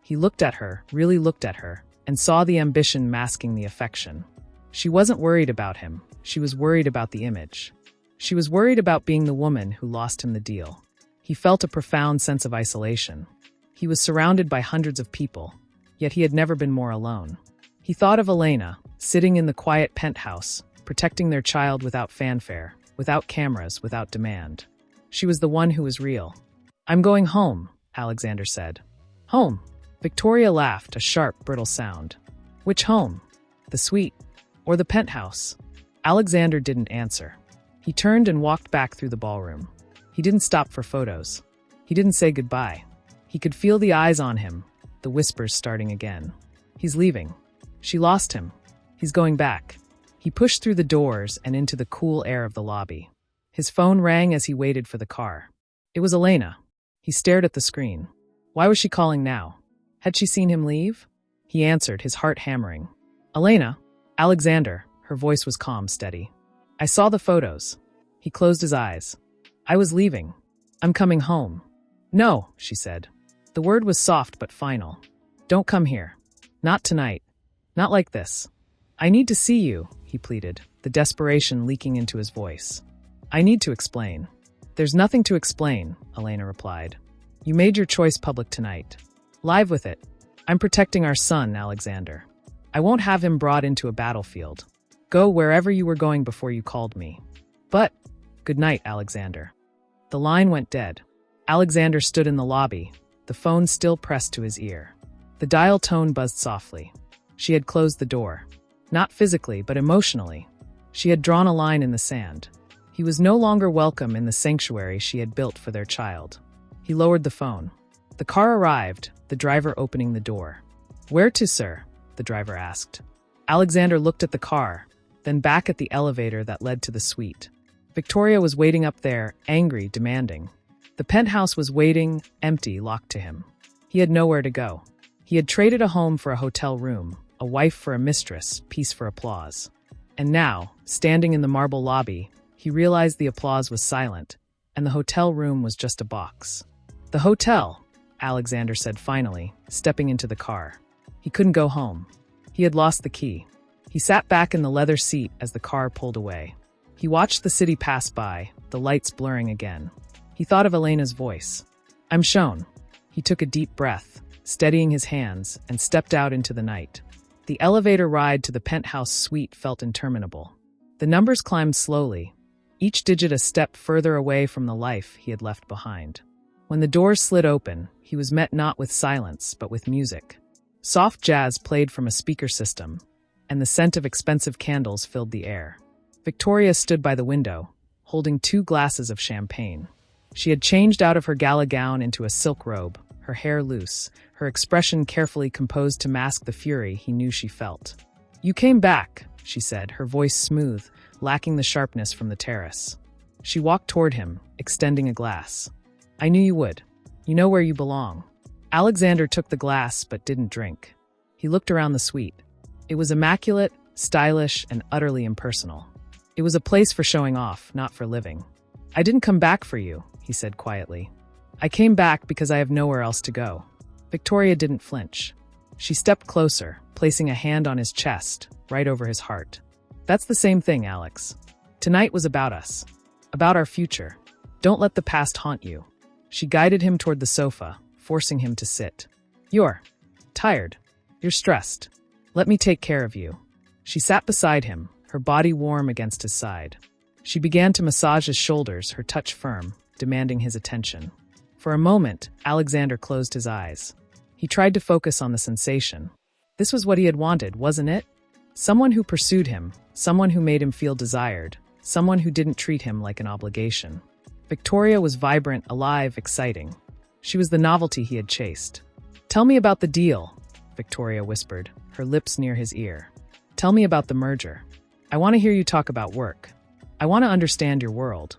He looked at her, really looked at her, and saw the ambition masking the affection. She wasn't worried about him. She was worried about the image. She was worried about being the woman who lost him the deal. He felt a profound sense of isolation. He was surrounded by hundreds of people, yet he had never been more alone. He thought of Elena, sitting in the quiet penthouse, protecting their child without fanfare, without cameras, without demand. She was the one who was real. "I'm going home," Alexander said. "Home?" Victoria laughed, a sharp, brittle sound. "Which home? The suite? Or the penthouse?" Alexander didn't answer. He turned and walked back through the ballroom. He didn't stop for photos. He didn't say goodbye. He could feel the eyes on him, the whispers starting again. He's leaving. She lost him. He's going back. He pushed through the doors and into the cool air of the lobby. His phone rang as he waited for the car. It was Elena. He stared at the screen. Why was she calling now? Had she seen him leave? He answered, his heart hammering. "Elena?" "Alexander." Her voice was calm, steady. "I saw the photos." He closed his eyes. "I was leaving. I'm coming home." "No," she said. The word was soft but final. "Don't come here. Not tonight. Not like this. I need to see you," he pleaded, the desperation leaking into his voice. "I need to explain." "There's nothing to explain," Elena replied. "You made your choice public tonight. Live with it. I'm protecting our son, Alexander. I won't have him brought into a battlefield. Go wherever you were going before you called me. But, good night, Alexander." The line went dead. Alexander stood in the lobby, the phone still pressed to his ear. The dial tone buzzed softly. She had closed the door. Not physically, but emotionally. She had drawn a line in the sand. He was no longer welcome in the sanctuary she had built for their child. He lowered the phone. The car arrived, the driver opening the door. "Where to, sir?" the driver asked. Alexander looked at the car, then back at the elevator that led to the suite. Victoria was waiting up there, angry, demanding. The penthouse was waiting, empty, locked to him. He had nowhere to go. He had traded a home for a hotel room, a wife for a mistress, peace for applause. And now, standing in the marble lobby, he realized the applause was silent, and the hotel room was just a box. "The hotel," Alexander said finally, stepping into the car. He couldn't go home. He had lost the key. He sat back in the leather seat as the car pulled away. He watched the city pass by, the lights blurring again. He thought of Elena's voice. "I'm shown." He took a deep breath, steadying his hands, and stepped out into the night. The elevator ride to the penthouse suite felt interminable. The numbers climbed slowly, each digit a step further away from the life he had left behind. When the doors slid open, he was met not with silence, but with music. Soft jazz played from a speaker system, and the scent of expensive candles filled the air. Victoria stood by the window, holding 2 glasses of champagne. She had changed out of her gala gown into a silk robe, her hair loose, her expression carefully composed to mask the fury he knew she felt. "You came back," she said, her voice smooth, lacking the sharpness from the terrace. She walked toward him, extending a glass. "I knew you would. You know where you belong." Alexander took the glass but didn't drink. He looked around the suite. It was immaculate, stylish, and utterly impersonal. It was a place for showing off, not for living. "I didn't come back for you," he said quietly. "I came back because I have nowhere else to go." Victoria didn't flinch. She stepped closer, placing a hand on his chest, right over his heart. "That's the same thing, Alex. Tonight was about us. About our future. Don't let the past haunt you." She guided him toward the sofa, forcing him to sit. "You're tired. You're stressed. Let me take care of you." She sat beside him, her body warm against his side. She began to massage his shoulders, her touch firm, demanding his attention. For a moment, Alexander closed his eyes. He tried to focus on the sensation. This was what he had wanted, wasn't it? Someone who pursued him, someone who made him feel desired, someone who didn't treat him like an obligation. Victoria was vibrant, alive, exciting. She was the novelty he had chased. "Tell me about the deal," Victoria whispered, her lips near his ear. "Tell me about the merger. I want to hear you talk about work. I want to understand your world."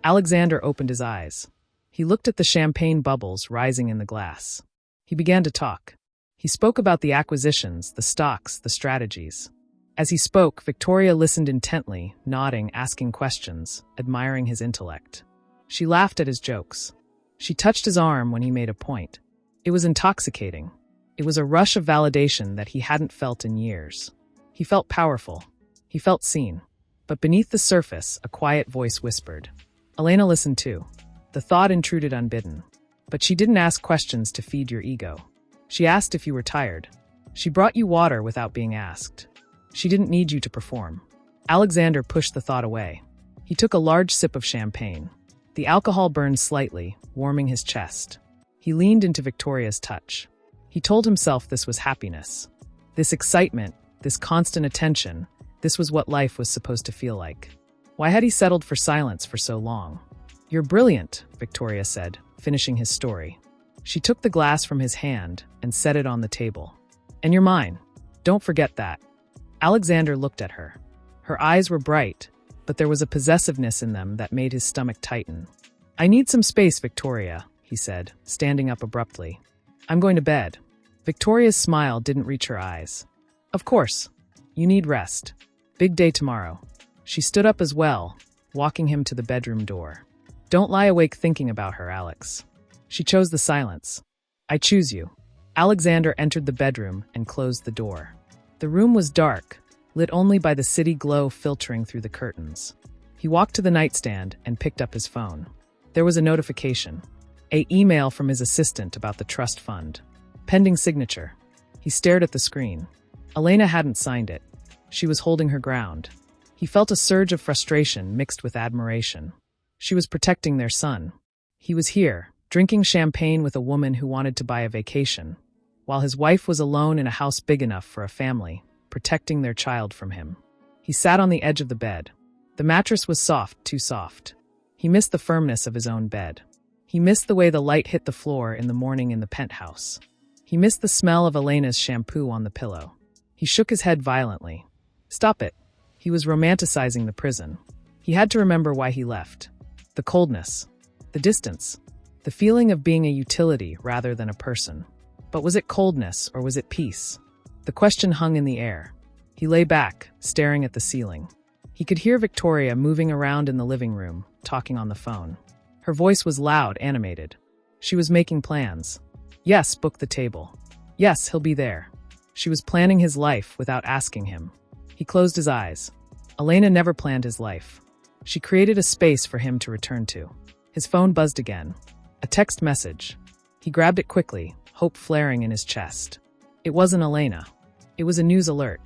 Alexander opened his eyes. He looked at the champagne bubbles rising in the glass. He began to talk. He spoke about the acquisitions, the stocks, the strategies. As he spoke, Victoria listened intently, nodding, asking questions, admiring his intellect. She laughed at his jokes. She touched his arm when he made a point. It was intoxicating. It was a rush of validation that he hadn't felt in years. He felt powerful. He felt seen. But beneath the surface, a quiet voice whispered. Elena listened too. The thought intruded unbidden. But she didn't ask questions to feed your ego. She asked if you were tired. She brought you water without being asked. She didn't need you to perform. Alexander pushed the thought away. He took a large sip of champagne. The alcohol burned slightly, warming his chest. He leaned into Victoria's touch. He told himself this was happiness. This excitement, this constant attention, this was what life was supposed to feel like. Why had he settled for silence for so long? "You're brilliant," Victoria said, finishing his story. She took the glass from his hand and set it on the table. "And you're mine. Don't forget that." Alexander looked at her. Her eyes were bright, but there was a possessiveness in them that made his stomach tighten. "I need some space, Victoria," he said, standing up abruptly. "I'm going to bed." Victoria's smile didn't reach her eyes. "Of course. You need rest. Big day tomorrow." She stood up as well, walking him to the bedroom door. "Don't lie awake thinking about her, Alex." She chose the silence. "I choose you." Alexander entered the bedroom and closed the door. The room was dark, lit only by the city glow filtering through the curtains. He walked to the nightstand and picked up his phone. There was a notification. An email from his assistant about the trust fund. Pending signature. He stared at the screen. Elena hadn't signed it. She was holding her ground. He felt a surge of frustration mixed with admiration. She was protecting their son. He was here, drinking champagne with a woman who wanted to buy a vacation, while his wife was alone in a house big enough for a family, protecting their child from him. He sat on the edge of the bed. The mattress was soft, too soft. He missed the firmness of his own bed. He missed the way the light hit the floor in the morning in the penthouse. He missed the smell of Elena's shampoo on the pillow. He shook his head violently. Stop it. He was romanticizing the prison. He had to remember why he left. The coldness. The distance. The feeling of being a utility rather than a person. But was it coldness or was it peace? The question hung in the air. He lay back, staring at the ceiling. He could hear Victoria moving around in the living room, talking on the phone. Her voice was loud, animated. She was making plans. Yes, book the table. Yes, he'll be there. She was planning his life without asking him. He closed his eyes. Elena never planned his life. She created a space for him to return to. His phone buzzed again. A text message. He grabbed it quickly, hope flaring in his chest. It wasn't Elena. It was a news alert.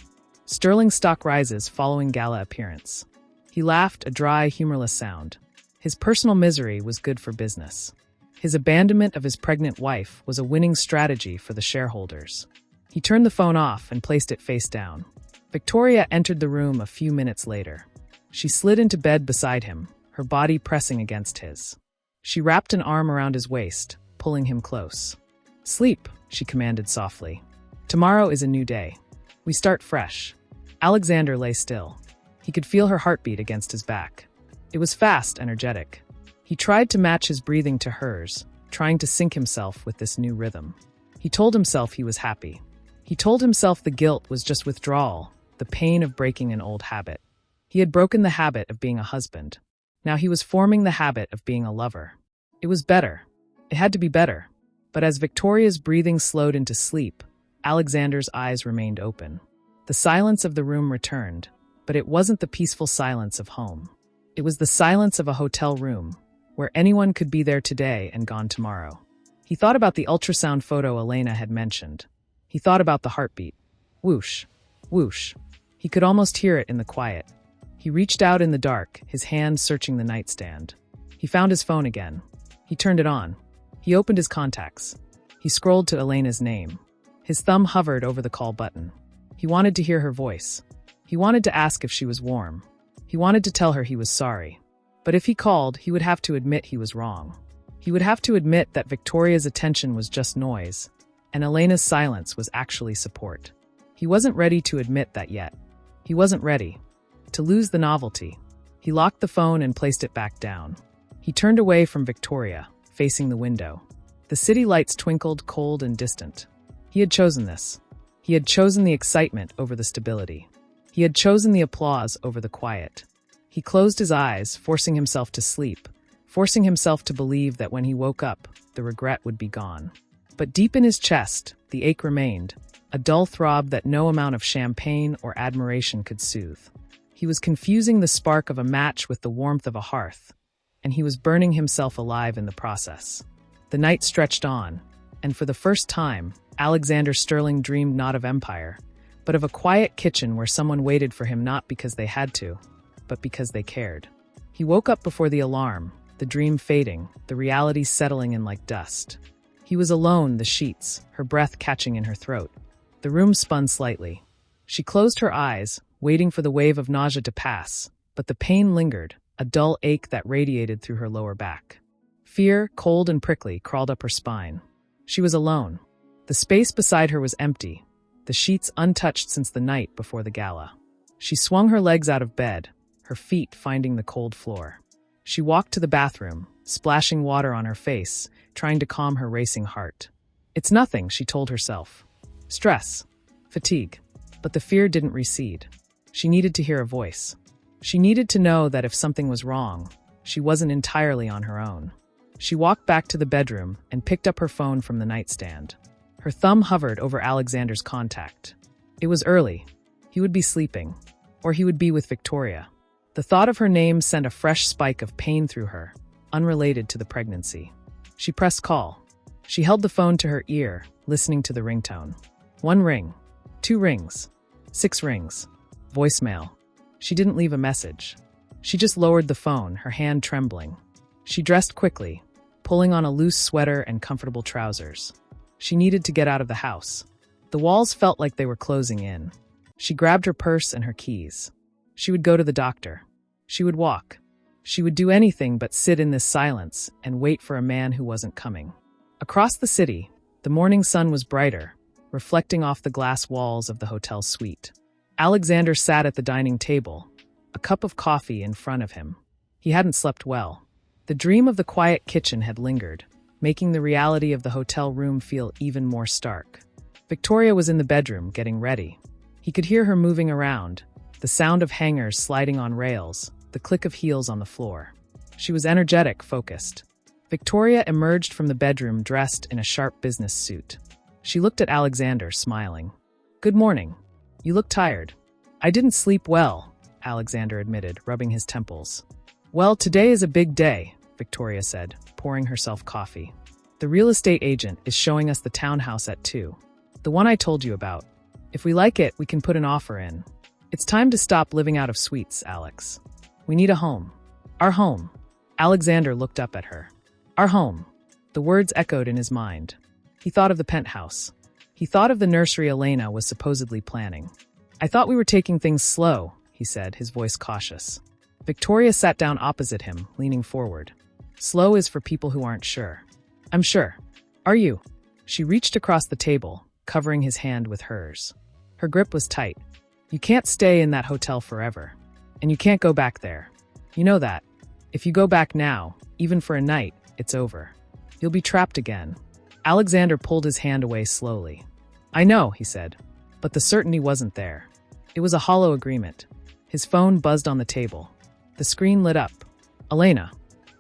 Sterling stock rises following gala appearance. He laughed, a dry, humorless sound. His personal misery was good for business. His abandonment of his pregnant wife was a winning strategy for the shareholders. He turned the phone off and placed it face down. Victoria entered the room a few minutes later. She slid into bed beside him, her body pressing against his. She wrapped an arm around his waist, pulling him close. "Sleep," she commanded softly. "Tomorrow is a new day. We start fresh." Alexander lay still. He could feel her heartbeat against his back. It was fast, energetic. He tried to match his breathing to hers, trying to sync himself with this new rhythm. He told himself he was happy. He told himself the guilt was just withdrawal, the pain of breaking an old habit. He had broken the habit of being a husband. Now he was forming the habit of being a lover. It was better. It had to be better. But as Victoria's breathing slowed into sleep, Alexander's eyes remained open. The silence of the room returned, but it wasn't the peaceful silence of home. It was the silence of a hotel room, where anyone could be there today and gone tomorrow. He thought about the ultrasound photo Elena had mentioned. He thought about the heartbeat. Whoosh, whoosh. He could almost hear it in the quiet. He reached out in the dark, his hand searching the nightstand. He found his phone again. He turned it on. He opened his contacts. He scrolled to Elena's name. His thumb hovered over the call button. He wanted to hear her voice. He wanted to ask if she was warm. He wanted to tell her he was sorry. But if he called, he would have to admit he was wrong. He would have to admit that Victoria's attention was just noise, and Elena's silence was actually support. He wasn't ready to admit that yet. He wasn't ready to lose the novelty. He locked the phone and placed it back down. He turned away from Victoria, facing the window. The city lights twinkled, cold and distant. He had chosen this. He had chosen the excitement over the stability. He had chosen the applause over the quiet. He closed his eyes, forcing himself to sleep, forcing himself to believe that when he woke up, the regret would be gone. But deep in his chest, the ache remained, a dull throb that no amount of champagne or admiration could soothe. He was confusing the spark of a match with the warmth of a hearth, and he was burning himself alive in the process. The night stretched on, and for the first time, Alexander Sterling dreamed not of empire, but of a quiet kitchen where someone waited for him not because they had to, but because they cared. He woke up before the alarm, the dream fading, the reality settling in like dust. He was alone, the sheets, her breath catching in her throat. The room spun slightly. She closed her eyes, waiting for the wave of nausea to pass, but the pain lingered, a dull ache that radiated through her lower back. Fear, cold and prickly, crawled up her spine. She was alone. The space beside her was empty, the sheets untouched since the night before the gala. She swung her legs out of bed, her feet finding the cold floor. She walked to the bathroom, splashing water on her face, trying to calm her racing heart. It's nothing, she told herself. Stress. Fatigue. But the fear didn't recede. She needed to hear a voice. She needed to know that if something was wrong, she wasn't entirely on her own. She walked back to the bedroom and picked up her phone from the nightstand. Her thumb hovered over Alexander's contact. It was early. He would be sleeping. Or he would be with Victoria. The thought of her name sent a fresh spike of pain through her, unrelated to the pregnancy. She pressed call. She held the phone to her ear, listening to the ringtone. 1 ring. 2 rings. 6 rings. Voicemail. She didn't leave a message. She just lowered the phone, her hand trembling. She dressed quickly, pulling on a loose sweater and comfortable trousers. She needed to get out of the house. The walls felt like they were closing in. She grabbed her purse and her keys. She would go to the doctor. She would walk. She would do anything but sit in this silence and wait for a man who wasn't coming. Across the city, the morning sun was brighter, reflecting off the glass walls of the hotel suite. Alexander sat at the dining table, a cup of coffee in front of him. He hadn't slept well. The dream of the quiet kitchen had lingered, making the reality of the hotel room feel even more stark. Victoria was in the bedroom, getting ready. He could hear her moving around, the sound of hangers sliding on rails, the click of heels on the floor. She was energetic, focused. Victoria emerged from the bedroom dressed in a sharp business suit. She looked at Alexander, smiling. "Good morning. You look tired." "I didn't sleep well," Alexander admitted, rubbing his temples. "Well, today is a big day," Victoria said, pouring herself coffee. "The real estate agent is showing us the townhouse at 2. The one I told you about. If we like it, we can put an offer in. It's time to stop living out of suites, Alex. We need a home. Our home." Alexander looked up at her. "Our home." The words echoed in his mind. He thought of the penthouse. He thought of the nursery Elena was supposedly planning. "I thought we were taking things slow," he said, his voice cautious. Victoria sat down opposite him, leaning forward. "Slow is for people who aren't sure." "I'm sure. Are you?" She reached across the table, covering his hand with hers. Her grip was tight. "You can't stay in that hotel forever. And you can't go back there. You know that. If you go back now, even for a night, it's over. You'll be trapped again." Alexander pulled his hand away slowly. "I know," he said, but the certainty wasn't there. It was a hollow agreement. His phone buzzed on the table. The screen lit up. Elena.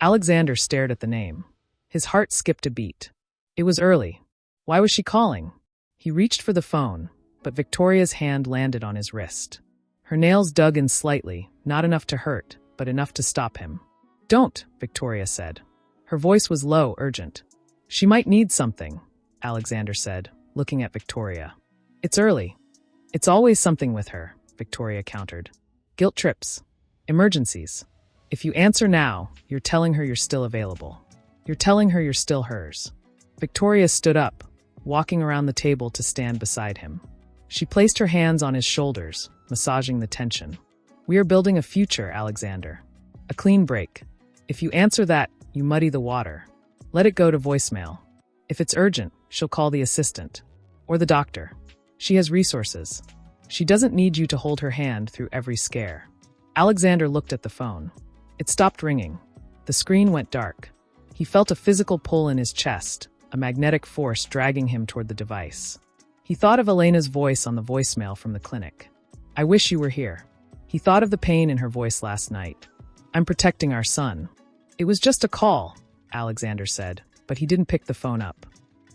Alexander stared at the name. His heart skipped a beat. It was early. Why was she calling? He reached for the phone, but Victoria's hand landed on his wrist. Her nails dug in slightly, not enough to hurt, but enough to stop him. "Don't," Victoria said. Her voice was low, urgent. "She might need something," Alexander said, looking at Victoria. "It's early." "It's always something with her," Victoria countered. "Guilt trips. Emergencies. If you answer now, you're telling her you're still available. You're telling her you're still hers." Victoria stood up, walking around the table to stand beside him. She placed her hands on his shoulders, massaging the tension. We are building a future, Alexander. A clean break. If you answer that, you muddy the water. Let it go to voicemail. If it's urgent, she'll call the assistant. Or the doctor. She has resources. She doesn't need you to hold her hand through every scare. Alexander looked at the phone. It stopped ringing. The screen went dark. He felt a physical pull in his chest, a magnetic force dragging him toward the device. He thought of Elena's voice on the voicemail from the clinic. I wish you were here. He thought of the pain in her voice last night. I'm protecting our son. It was just a call, Alexander said, but he didn't pick the phone up.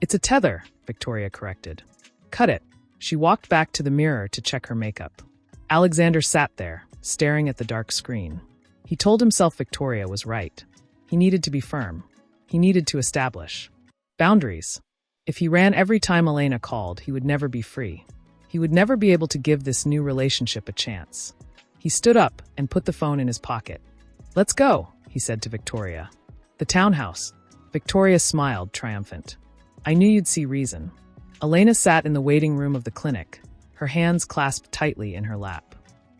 It's a tether, Victoria corrected. Cut it. She walked back to the mirror to check her makeup. Alexander sat there, staring at the dark screen. He told himself Victoria was right. He needed to be firm. He needed to establish boundaries. If he ran every time Elena called, he would never be free. He would never be able to give this new relationship a chance. He stood up and put the phone in his pocket. Let's go, he said to Victoria. The townhouse. Victoria smiled, triumphant. I knew you'd see reason. Elena sat in the waiting room of the clinic, her hands clasped tightly in her lap.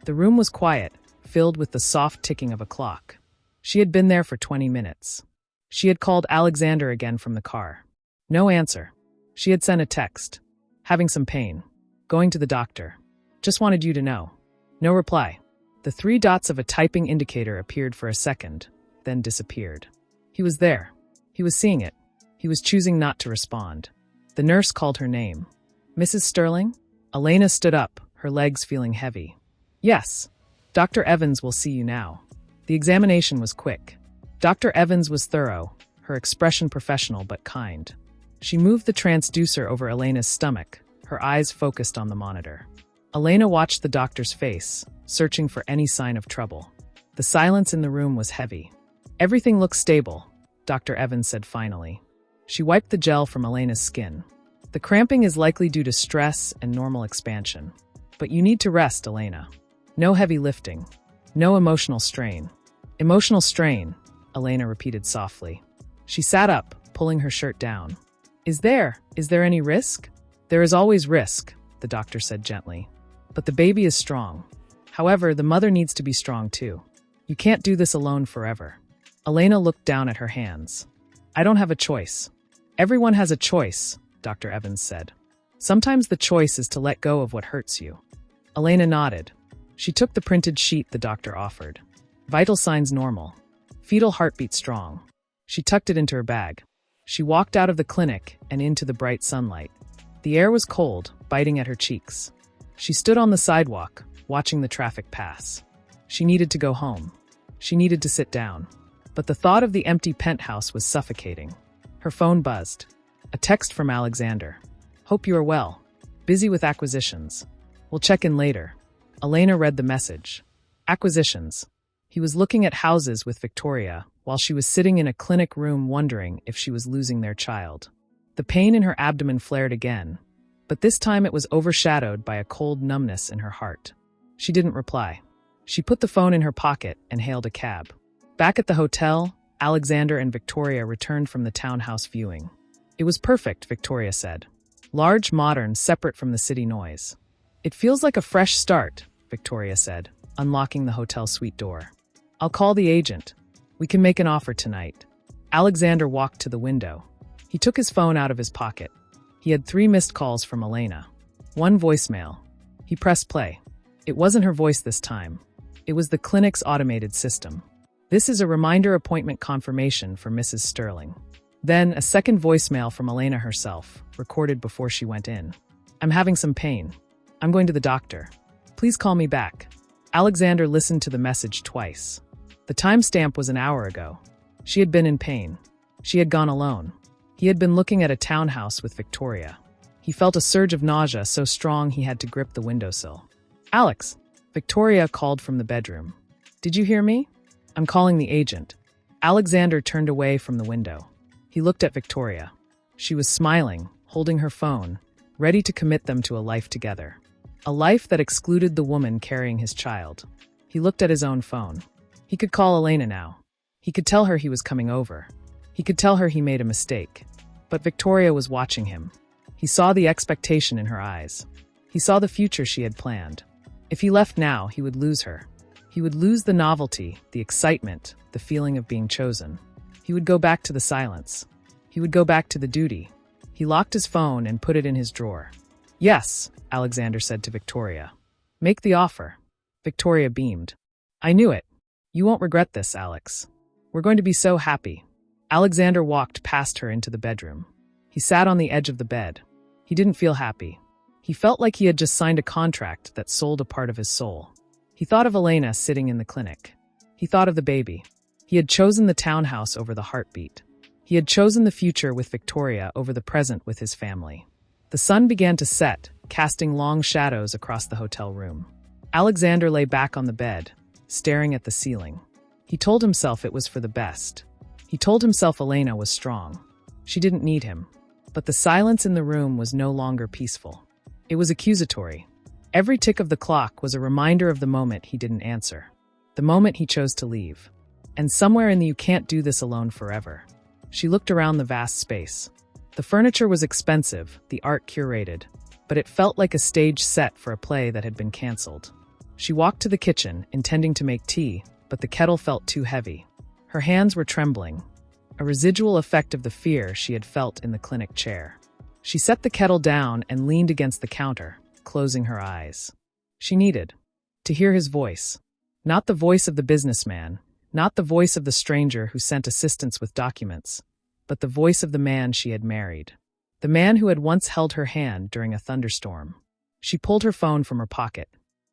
The room was quiet, filled with the soft ticking of a clock. She had been there for 20 minutes. She had called Alexander again from the car. No answer. She had sent a text. Having some pain. Going to the doctor. Just wanted you to know. No reply. The 3 dots of a typing indicator appeared for a second, then disappeared. He was there. He was seeing it. He was choosing not to respond. The nurse called her name. Mrs. Sterling? Elena stood up, her legs feeling heavy. Yes. Dr. Evans will see you now. The examination was quick. Dr. Evans was thorough, her expression professional but kind. She moved the transducer over Elena's stomach, her eyes focused on the monitor. Elena watched the doctor's face, searching for any sign of trouble. The silence in the room was heavy. Everything looks stable, Dr. Evans said finally. She wiped the gel from Elena's skin. The cramping is likely due to stress and normal expansion. But you need to rest, Elena. No heavy lifting. No emotional strain. Emotional strain, Elena repeated softly. She sat up, pulling her shirt down. Is there any risk? There is always risk, the doctor said gently. But the baby is strong. However, the mother needs to be strong too. You can't do this alone forever. Elena looked down at her hands. I don't have a choice. Everyone has a choice, Dr. Evans said. Sometimes the choice is to let go of what hurts you. Elena nodded. She took the printed sheet the doctor offered. Vital signs normal. Fetal heartbeat strong. She tucked it into her bag. She walked out of the clinic and into the bright sunlight. The air was cold, biting at her cheeks. She stood on the sidewalk, watching the traffic pass. She needed to go home. She needed to sit down. But the thought of the empty penthouse was suffocating. Her phone buzzed. A text from Alexander. Hope you are well. Busy with acquisitions. We'll check in later. Elena read the message. Acquisitions. He was looking at houses with Victoria while she was sitting in a clinic room wondering if she was losing their child. The pain in her abdomen flared again, but this time it was overshadowed by a cold numbness in her heart. She didn't reply. She put the phone in her pocket and hailed a cab. Back at the hotel, Alexander and Victoria returned from the townhouse viewing. It was perfect, Victoria said. Large, modern, separate from the city noise. It feels like a fresh start, Victoria said, unlocking the hotel suite door. I'll call the agent. We can make an offer tonight. Alexander walked to the window. He took his phone out of his pocket. He had 3 missed calls from Elena. 1 voicemail. He pressed play. It wasn't her voice this time. It was the clinic's automated system. This is a reminder appointment confirmation for Mrs. Sterling. Then, a second voicemail from Elena herself, recorded before she went in. I'm having some pain. I'm going to the doctor. Please call me back. Alexander listened to the message twice. The timestamp was an hour ago. She had been in pain. She had gone alone. He had been looking at a townhouse with Victoria. He felt a surge of nausea so strong he had to grip the windowsill. Alex, Victoria called from the bedroom. Did you hear me? I'm calling the agent. Alexander turned away from the window. He looked at Victoria. She was smiling, holding her phone, ready to commit them to a life together. A life that excluded the woman carrying his child. He looked at his own phone. He could call Elena now. He could tell her he was coming over. He could tell her he made a mistake. But Victoria was watching him. He saw the expectation in her eyes. He saw the future she had planned. If he left now, he would lose her. He would lose the novelty, the excitement, the feeling of being chosen. He would go back to the silence. He would go back to the duty. He locked his phone and put it in his drawer. "Yes," Alexander said to Victoria. "Make the offer." Victoria beamed. "I knew it. You won't regret this, Alex. We're going to be so happy." Alexander walked past her into the bedroom. He sat on the edge of the bed. He didn't feel happy. He felt like he had just signed a contract that sold a part of his soul. He thought of Elena sitting in the clinic. He thought of the baby. He had chosen the townhouse over the heartbeat. He had chosen the future with Victoria over the present with his family. The sun began to set, casting long shadows across the hotel room. Alexander lay back on the bed, staring at the ceiling. He told himself it was for the best. He told himself Elena was strong. She didn't need him. But the silence in the room was no longer peaceful. It was accusatory. Every tick of the clock was a reminder of the moment he didn't answer. The moment he chose to leave. And somewhere in the "you can't do this alone forever." She looked around the vast space. The furniture was expensive, the art curated, but it felt like a stage set for a play that had been canceled. She walked to the kitchen, intending to make tea, but the kettle felt too heavy. Her hands were trembling, a residual effect of the fear she had felt in the clinic chair. She set the kettle down and leaned against the counter, closing her eyes. She needed to hear his voice. Not the voice of the businessman, not the voice of the stranger who sent assistance with documents, but the voice of the man she had married. The man who had once held her hand during a thunderstorm. She pulled her phone from her pocket.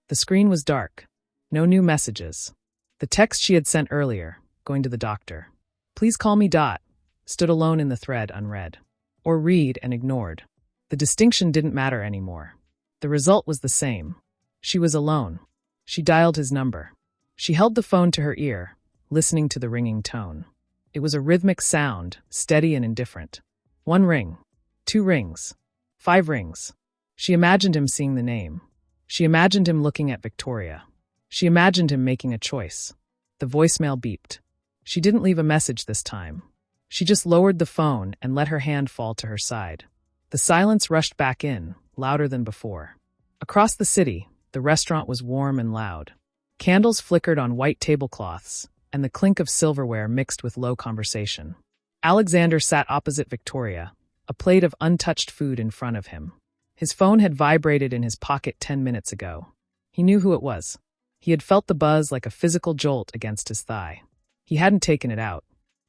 The screen was dark. No new messages. The text she had sent earlier, going to the doctor. "Please call me Dot," stood alone in the thread unread. Or read and ignored. The distinction didn't matter anymore. The result was the same. She was alone. She dialed his number. She held the phone to her ear, listening to the ringing tone. It was a rhythmic sound, steady and indifferent. 1 ring. 2 rings. 5 rings. She imagined him seeing the name. She imagined him looking at Victoria. She imagined him making a choice. The voicemail beeped. She didn't leave a message this time. She just lowered the phone and let her hand fall to her side. The silence rushed back in, louder than before. Across the city, the restaurant was warm and loud. Candles flickered on white tablecloths, and the clink of silverware mixed with low conversation. Alexander sat opposite Victoria, a plate of untouched food in front of him. His phone had vibrated in his pocket 10 minutes ago. He knew who it was. He had felt the buzz like a physical jolt against his thigh. He hadn't taken it out.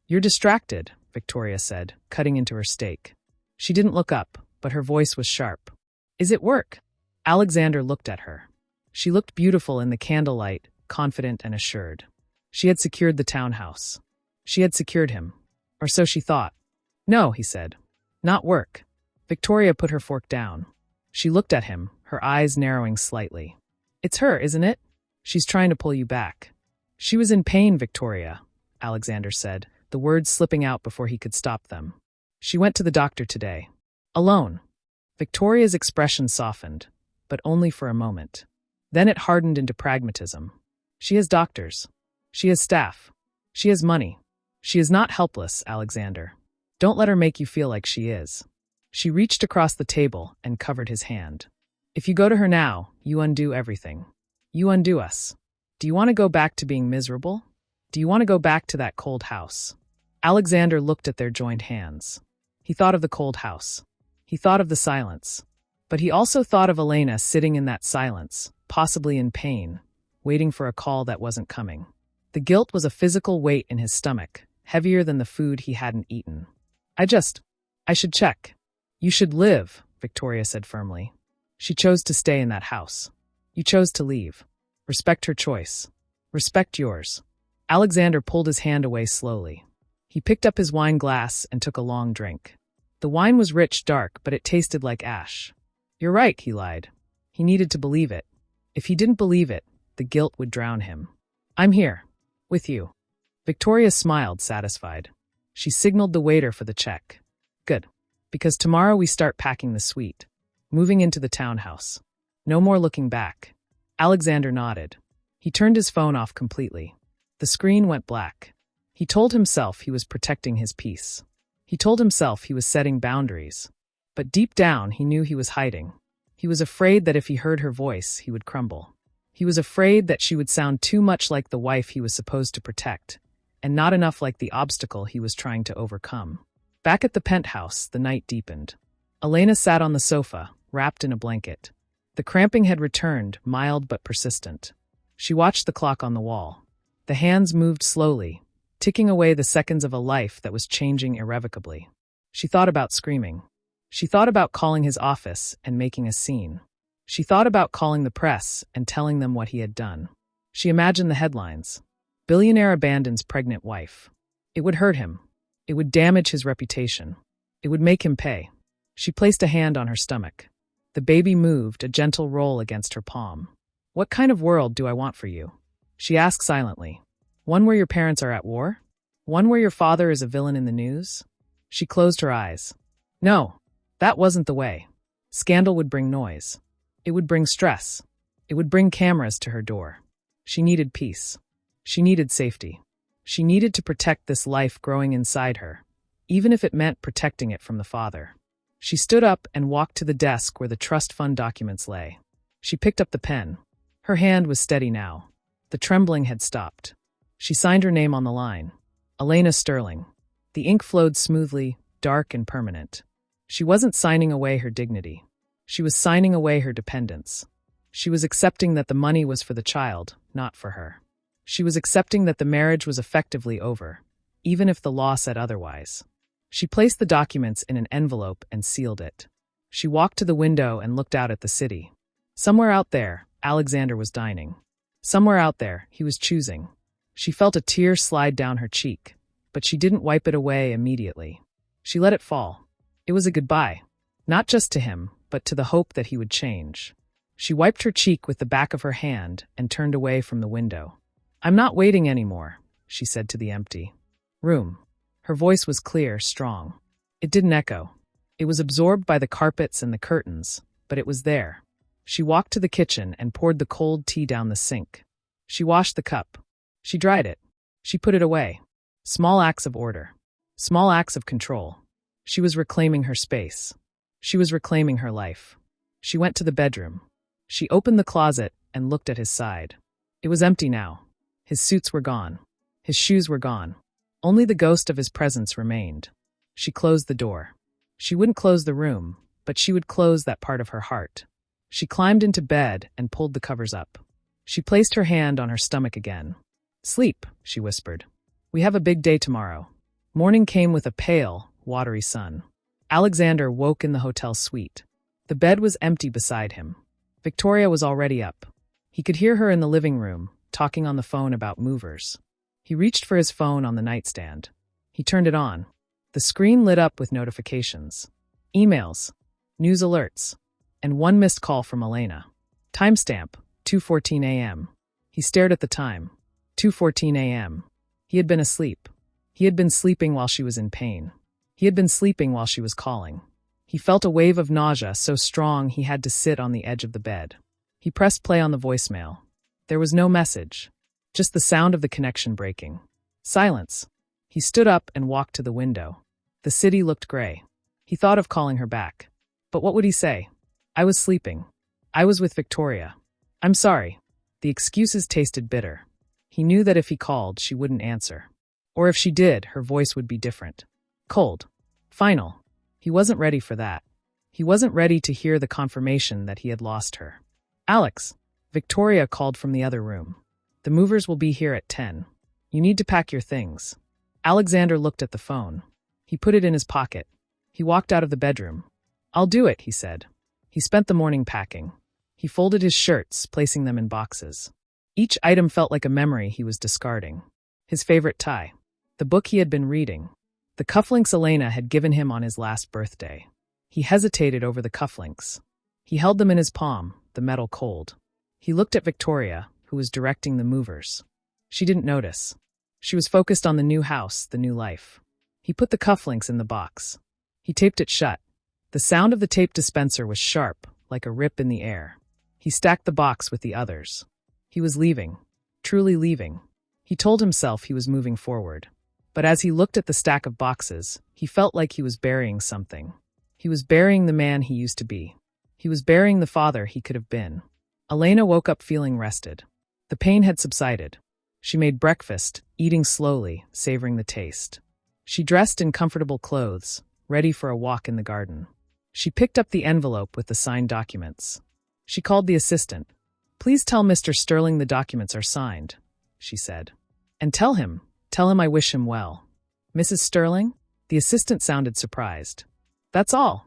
"You're distracted," Victoria said, cutting into her steak. She didn't look up, but her voice was sharp. "Is it work?" Alexander looked at her. She looked beautiful in the candlelight, confident and assured. She had secured the townhouse. She had secured him. Or so she thought. "No," he said. "Not work." Victoria put her fork down. She looked at him, her eyes narrowing slightly. "It's her, isn't it? She's trying to pull you back." "She was in pain, Victoria," Alexander said, the words slipping out before he could stop them. "She went to the doctor today. Alone." Victoria's expression softened, but only for a moment. Then it hardened into pragmatism. "She has doctors. She has staff. She has money. She is not helpless, Alexander. Don't let her make you feel like she is." She reached across the table and covered his hand. "If you go to her now, you undo everything. You undo us. Do you want to go back to being miserable? Do you want to go back to that cold house?" Alexander looked at their joined hands. He thought of the cold house. He thought of the silence. But he also thought of Elena sitting in that silence, possibly in pain, waiting for a call that wasn't coming. The guilt was a physical weight in his stomach, heavier than the food he hadn't eaten. I should check." "You should live," Victoria said firmly. "She chose to stay in that house. You chose to leave. Respect her choice. Respect yours." Alexander pulled his hand away slowly. He picked up his wine glass and took a long drink. The wine was rich, dark, but it tasted like ash. "You're right," he lied. He needed to believe it. If he didn't believe it, the guilt would drown him. "I'm here. With you." Victoria smiled, satisfied. She signaled the waiter for the check. "Good. Because tomorrow we start packing the suite. Moving into the townhouse. No more looking back." Alexander nodded. He turned his phone off completely. The screen went black. He told himself he was protecting his peace. He told himself he was setting boundaries. But deep down, he knew he was hiding. He was afraid that if he heard her voice, he would crumble. He was afraid that she would sound too much like the wife he was supposed to protect, and not enough like the obstacle he was trying to overcome. Back at the penthouse, the night deepened. Elena sat on the sofa, wrapped in a blanket. The cramping had returned, mild but persistent. She watched the clock on the wall. The hands moved slowly, ticking away the seconds of a life that was changing irrevocably. She thought about screaming. She thought about calling his office and making a scene. She thought about calling the press and telling them what he had done. She imagined the headlines. Billionaire abandons pregnant wife. It would hurt him. It would damage his reputation. It would make him pay. She placed a hand on her stomach. The baby moved, a gentle roll against her palm. "What kind of world do I want for you?" She asked silently. "One where your parents are at war? One where your father is a villain in the news?" She closed her eyes. No, that wasn't the way. Scandal would bring noise. It would bring stress. It would bring cameras to her door. She needed peace. She needed safety. She needed to protect this life growing inside her, even if it meant protecting it from the father. She stood up and walked to the desk where the trust fund documents lay. She picked up the pen. Her hand was steady now. The trembling had stopped. She signed her name on the line. Elena Sterling. The ink flowed smoothly, dark and permanent. She wasn't signing away her dignity. She was signing away her dependence. She was accepting that the money was for the child, not for her. She was accepting that the marriage was effectively over, even if the law said otherwise. She placed the documents in an envelope and sealed it. She walked to the window and looked out at the city. Somewhere out there, Alexander was dining. Somewhere out there, he was choosing. She felt a tear slide down her cheek, but she didn't wipe it away immediately. She let it fall. It was a goodbye, not just to him, but to the hope that he would change. She wiped her cheek with the back of her hand and turned away from the window. "I'm not waiting anymore," she said to the empty room. Her voice was clear, strong. It didn't echo. It was absorbed by the carpets and the curtains, but it was there. She walked to the kitchen and poured the cold tea down the sink. She washed the cup. She dried it. She put it away. Small acts of order. Small acts of control. She was reclaiming her space. She was reclaiming her life. She went to the bedroom. She opened the closet and looked at his side. It was empty now. His suits were gone. His shoes were gone. Only the ghost of his presence remained. She closed the door. She wouldn't close the room, but she would close that part of her heart. She climbed into bed and pulled the covers up. She placed her hand on her stomach again. "Sleep," she whispered. "We have a big day tomorrow." Morning came with a pale, watery sun. Alexander woke in the hotel suite. The bed was empty beside him. Victoria was already up. He could hear her in the living room, talking on the phone about movers. He reached for his phone on the nightstand. He turned it on. The screen lit up with notifications. Emails, news alerts, and one missed call from Elena. Timestamp, 2:14 a.m. He stared at the time. 2:14 a.m. He had been asleep. He had been sleeping while she was in pain. He had been sleeping while she was calling. He felt a wave of nausea so strong he had to sit on the edge of the bed. He pressed play on the voicemail. There was no message, just the sound of the connection breaking. Silence. He stood up and walked to the window. The city looked gray. He thought of calling her back. But what would he say? "I was sleeping. I was with Victoria. I'm sorry." The excuses tasted bitter. He knew that if he called, she wouldn't answer. Or if she did, her voice would be different. Cold. Final. He wasn't ready for that. He wasn't ready to hear the confirmation that he had lost her. "Alex," Victoria called from the other room. "The movers will be here at 10. You need to pack your things." Alexander looked at the phone. He put it in his pocket. He walked out of the bedroom. "I'll do it," he said. He spent the morning packing. He folded his shirts, placing them in boxes. Each item felt like a memory he was discarding. His favorite tie. The book he had been reading. The cufflinks Elena had given him on his last birthday. He hesitated over the cufflinks. He held them in his palm, the metal cold. He looked at Victoria, who was directing the movers. She didn't notice. She was focused on the new house, the new life. He put the cufflinks in the box. He taped it shut. The sound of the tape dispenser was sharp, like a rip in the air. He stacked the box with the others. He was leaving. Truly leaving. He told himself he was moving forward. But as he looked at the stack of boxes, he felt like he was burying something. He was burying the man he used to be. He was burying the father he could have been. Elena woke up feeling rested. The pain had subsided. She made breakfast, eating slowly, savoring the taste. She dressed in comfortable clothes, ready for a walk in the garden. She picked up the envelope with the signed documents. She called the assistant. "Please tell Mr. Sterling the documents are signed," she said. "And tell him I wish him well." "Mrs. Sterling?" The assistant sounded surprised. That's all,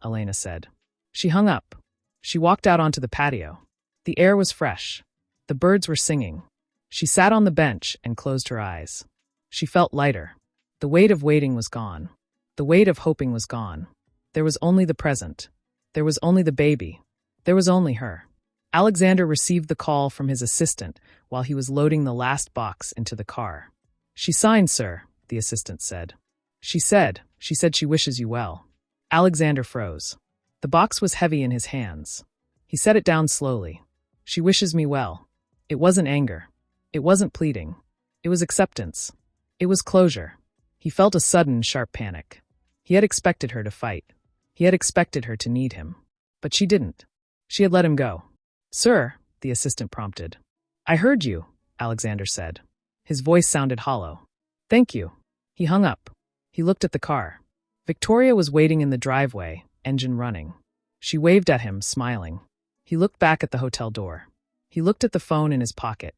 Elena said. She hung up. She walked out onto the patio. The air was fresh. The birds were singing. She sat on the bench and closed her eyes. She felt lighter. The weight of waiting was gone. The weight of hoping was gone. There was only the present. There was only the baby. There was only her. Alexander received the call from his assistant while he was loading the last box into the car. "She signed, sir," the assistant said. She said she wishes you well." Alexander froze. The box was heavy in his hands. He set it down slowly. "She wishes me well." It wasn't anger. It wasn't pleading. It was acceptance. It was closure. He felt a sudden, sharp panic. He had expected her to fight. He had expected her to need him. But she didn't. She had let him go. "Sir," the assistant prompted. "I heard you," Alexander said. His voice sounded hollow. "Thank you." He hung up. He looked at the car. Victoria was waiting in the driveway, engine running. She waved at him, smiling. He looked back at the hotel door. He looked at the phone in his pocket.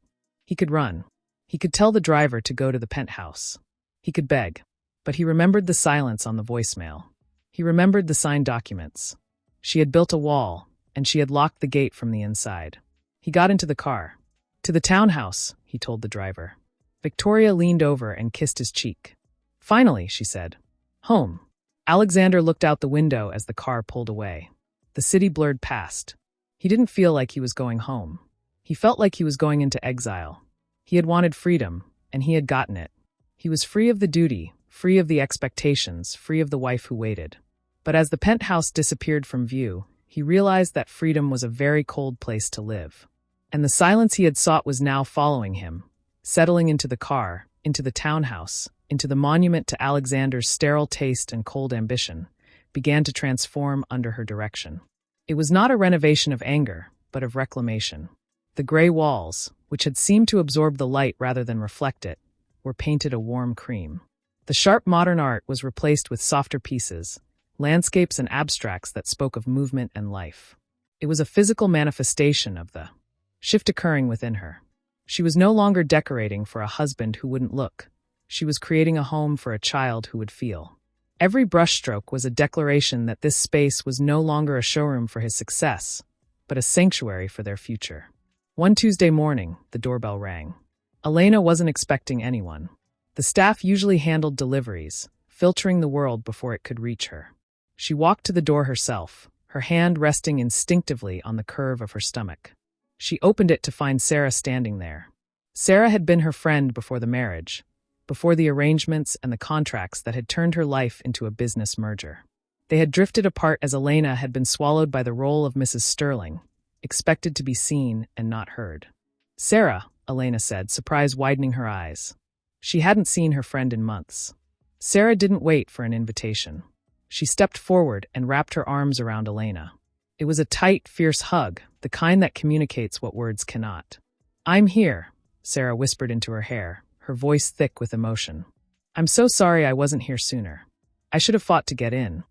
He could run. He could tell the driver to go to the penthouse. He could beg. But he remembered the silence on the voicemail. He remembered the signed documents. She had built a wall, and she had locked the gate from the inside. He got into the car. "To the townhouse," he told the driver. Victoria leaned over and kissed his cheek. "Finally," she said. "Home." Alexander looked out the window as the car pulled away. The city blurred past. He didn't feel like he was going home. He felt like he was going into exile. He had wanted freedom, and he had gotten it. He was free of the duty, free of the expectations, free of the wife who waited. But as the penthouse disappeared from view, he realized that freedom was a very cold place to live. And the silence he had sought was now following him, settling into the car, into the townhouse, into the monument to Alexander's sterile taste and cold ambition, began to transform under her direction. It was not a renovation of anger, but of reclamation. The gray walls, which had seemed to absorb the light rather than reflect it, were painted a warm cream. The sharp modern art was replaced with softer pieces, landscapes and abstracts that spoke of movement and life. It was a physical manifestation of the shift occurring within her. She was no longer decorating for a husband who wouldn't look. She was creating a home for a child who would feel. Every brushstroke was a declaration that this space was no longer a showroom for his success, but a sanctuary for their future. One Tuesday morning, the doorbell rang. Elena wasn't expecting anyone. The staff usually handled deliveries, filtering the world before it could reach her. She walked to the door herself, her hand resting instinctively on the curve of her stomach. She opened it to find Sarah standing there. Sarah had been her friend before the marriage, before the arrangements and the contracts that had turned her life into a business merger. They had drifted apart as Elena had been swallowed by the role of Mrs. Sterling, expected to be seen and not heard. "Sarah," Elena said, surprise widening her eyes. She hadn't seen her friend in months. Sarah didn't wait for an invitation. She stepped forward and wrapped her arms around Elena. It was a tight, fierce hug, the kind that communicates what words cannot. "I'm here," Sarah whispered into her hair, her voice thick with emotion. "I'm so sorry I wasn't here sooner. I should have fought to get in."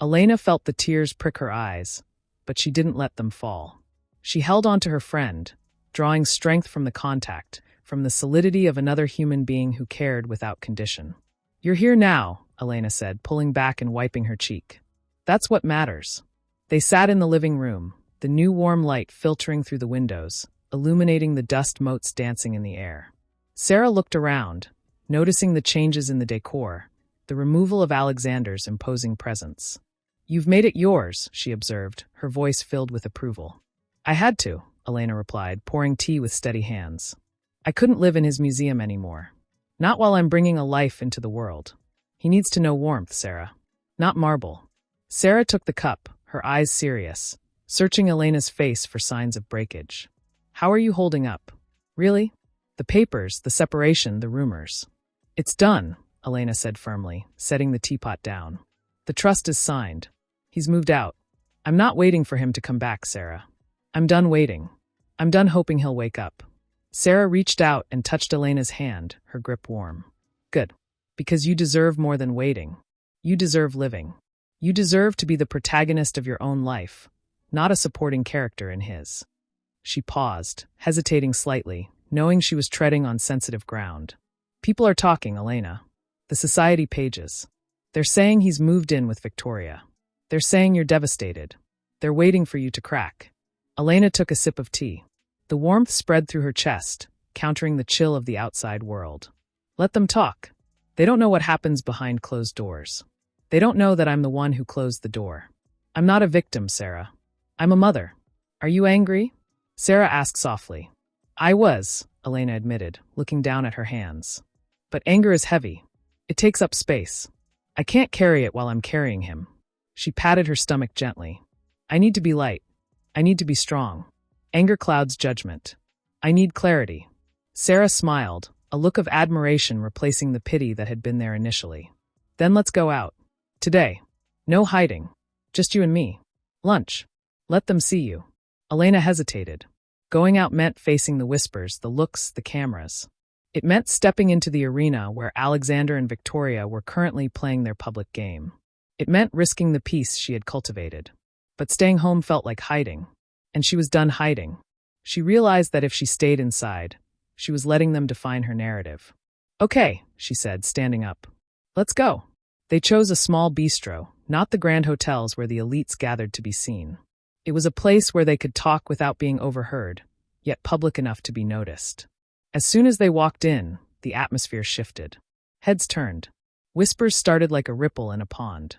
Elena felt the tears prick her eyes, but she didn't let them fall. She held on to her friend, drawing strength from the contact, from the solidity of another human being who cared without condition. "You're here now," Elena said, pulling back and wiping her cheek. "That's what matters." They sat in the living room, the new warm light filtering through the windows, illuminating the dust motes dancing in the air. Sarah looked around, noticing the changes in the decor, the removal of Alexander's imposing presence. "You've made it yours," she observed, her voice filled with approval. "I had to," Elena replied, pouring tea with steady hands. "I couldn't live in his museum anymore. Not while I'm bringing a life into the world. He needs to know warmth, Sarah. Not marble." Sarah took the cup, her eyes serious, searching Elena's face for signs of breakage. "How are you holding up? Really? The papers, the separation, the rumors." "It's done," Elena said firmly, setting the teapot down. "The trust is signed. He's moved out. I'm not waiting for him to come back, Sarah. I'm done waiting. I'm done hoping he'll wake up. Sarah reached out and touched Elena's hand, her grip warm. Good. Because you deserve more than waiting. You deserve living. You deserve to be the protagonist of your own life, not a supporting character in his. She paused, hesitating slightly, knowing she was treading on sensitive ground. People are talking, Elena. The society pages. They're saying he's moved in with Victoria. They're saying you're devastated. They're waiting for you to crack. Elena took a sip of tea. The warmth spread through her chest, countering the chill of the outside world. Let them talk. They don't know what happens behind closed doors. They don't know that I'm the one who closed the door. I'm not a victim, Sarah. I'm a mother. Are you angry? Sarah asked softly. I was, Elena admitted, looking down at her hands. But anger is heavy. It takes up space. I can't carry it while I'm carrying him. She patted her stomach gently. I need to be light. I need to be strong. Anger clouds judgment. I need clarity. Sarah smiled, a look of admiration replacing the pity that had been there initially. Then let's go out. Today. No hiding. Just you and me. Lunch. Let them see you. Elena hesitated. Going out meant facing the whispers, the looks, the cameras. It meant stepping into the arena where Alexander and Victoria were currently playing their public game. It meant risking the peace she had cultivated. But staying home felt like hiding. And she was done hiding. She realized that if she stayed inside, she was letting them define her narrative. Okay, she said, standing up. Let's go. They chose a small bistro, not the grand hotels where the elites gathered to be seen. It was a place where they could talk without being overheard, yet public enough to be noticed. As soon as they walked in, the atmosphere shifted. Heads turned. Whispers started like a ripple in a pond.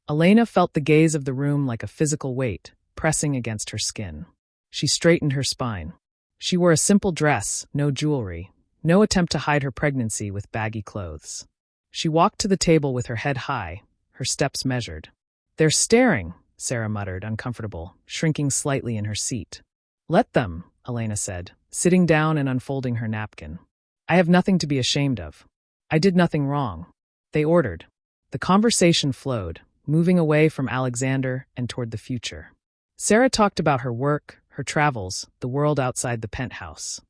Elena felt the gaze of the room like a physical weight, pressing against her skin. She straightened her spine. She wore a simple dress, no jewelry, no attempt to hide her pregnancy with baggy clothes. She walked to the table with her head high, her steps measured. They're staring, Sarah muttered, uncomfortable, shrinking slightly in her seat. Let them, Elena said, sitting down and unfolding her napkin. I have nothing to be ashamed of. I did nothing wrong. They ordered. The conversation flowed, moving away from Alexander and toward the future. Sarah talked about her work, her travels, the world outside the penthouse.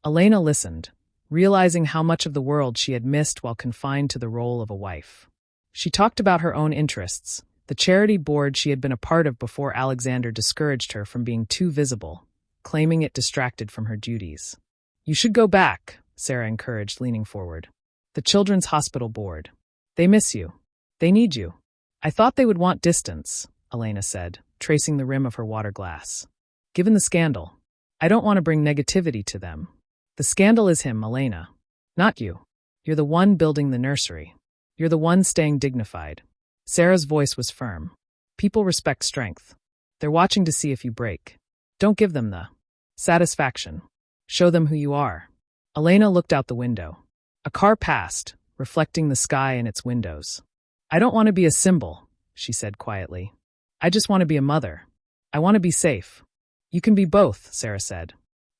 Elena listened, realizing how much of the world she had missed while confined to the role of a wife. She talked about her own interests, the charity board she had been a part of before Alexander discouraged her from being too visible, claiming it distracted from her duties. You should go back, Sarah encouraged, leaning forward. The Children's Hospital Board. They miss you. They need you. I thought they would want distance, Elena said, tracing the rim of her water glass. Given the scandal, I don't want to bring negativity to them. The scandal is him, Elena. Not you. You're the one building the nursery. You're the one staying dignified. Sarah's voice was firm. People respect strength. They're watching to see if you break. Don't give them the satisfaction. Show them who you are. Elena looked out the window. A car passed, reflecting the sky in its windows. I don't want to be a symbol, she said quietly. I just want to be a mother. I want to be safe. You can be both, Sarah said.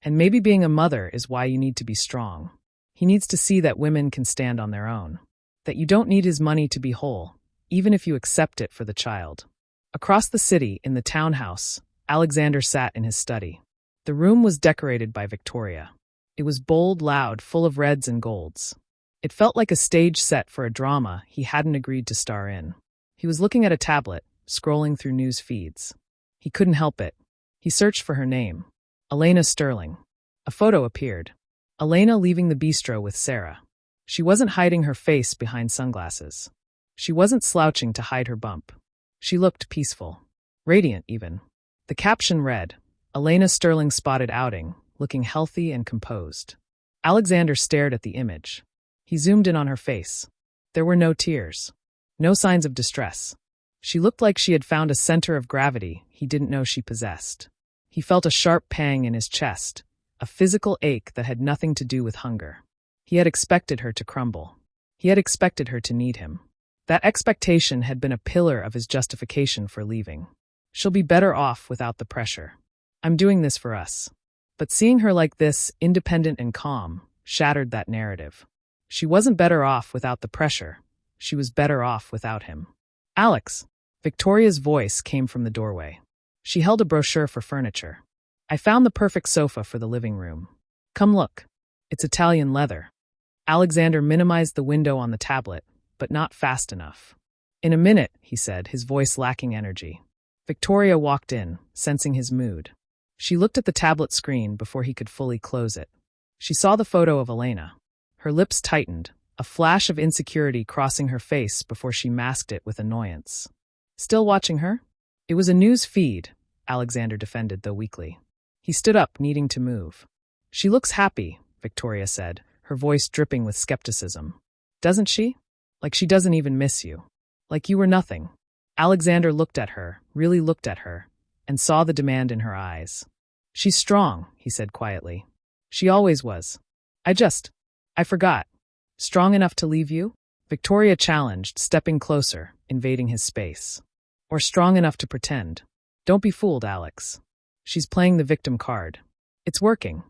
And maybe being a mother is why you need to be strong. He needs to see that women can stand on their own. That you don't need his money to be whole, even if you accept it for the child. Across the city, in the townhouse, Alexander sat in his study. The room was decorated by Victoria. It was bold, loud, full of reds and golds. It felt like a stage set for a drama he hadn't agreed to star in. He was looking at a tablet, scrolling through news feeds. He couldn't help it. He searched for her name. Elena Sterling. A photo appeared. Elena leaving the bistro with Sarah. She wasn't hiding her face behind sunglasses. She wasn't slouching to hide her bump. She looked peaceful. Radiant, even. The caption read, Elena Sterling spotted outing, looking healthy and composed. Alexander stared at the image. He zoomed in on her face. There were no tears. No signs of distress. She looked like she had found a center of gravity he didn't know she possessed. He felt a sharp pang in his chest, a physical ache that had nothing to do with hunger. He had expected her to crumble. He had expected her to need him. That expectation had been a pillar of his justification for leaving. She'll be better off without the pressure. I'm doing this for us. But seeing her like this, independent and calm, shattered that narrative. She wasn't better off without the pressure. She was better off without him. Alex. Victoria's voice came from the doorway. She held a brochure for furniture. I found the perfect sofa for the living room. Come look. It's Italian leather. Alexander minimized the window on the tablet, but not fast enough. In a minute, he said, his voice lacking energy. Victoria walked in, sensing his mood. She looked at the tablet screen before he could fully close it. She saw the photo of Elena. Her lips tightened, a flash of insecurity crossing her face before she masked it with annoyance. Still watching her? It was a news feed, Alexander defended, though weakly. He stood up, needing to move. She looks happy, Victoria said, her voice dripping with skepticism. Doesn't she? Like she doesn't even miss you. Like you were nothing. Alexander looked at her, really looked at her, and saw the demand in her eyes. She's strong, he said quietly. She always was. I forgot. Strong enough to leave you? Victoria challenged, stepping closer, invading his space. Or strong enough to pretend. Don't be fooled, Alex. She's playing the victim card. It's working.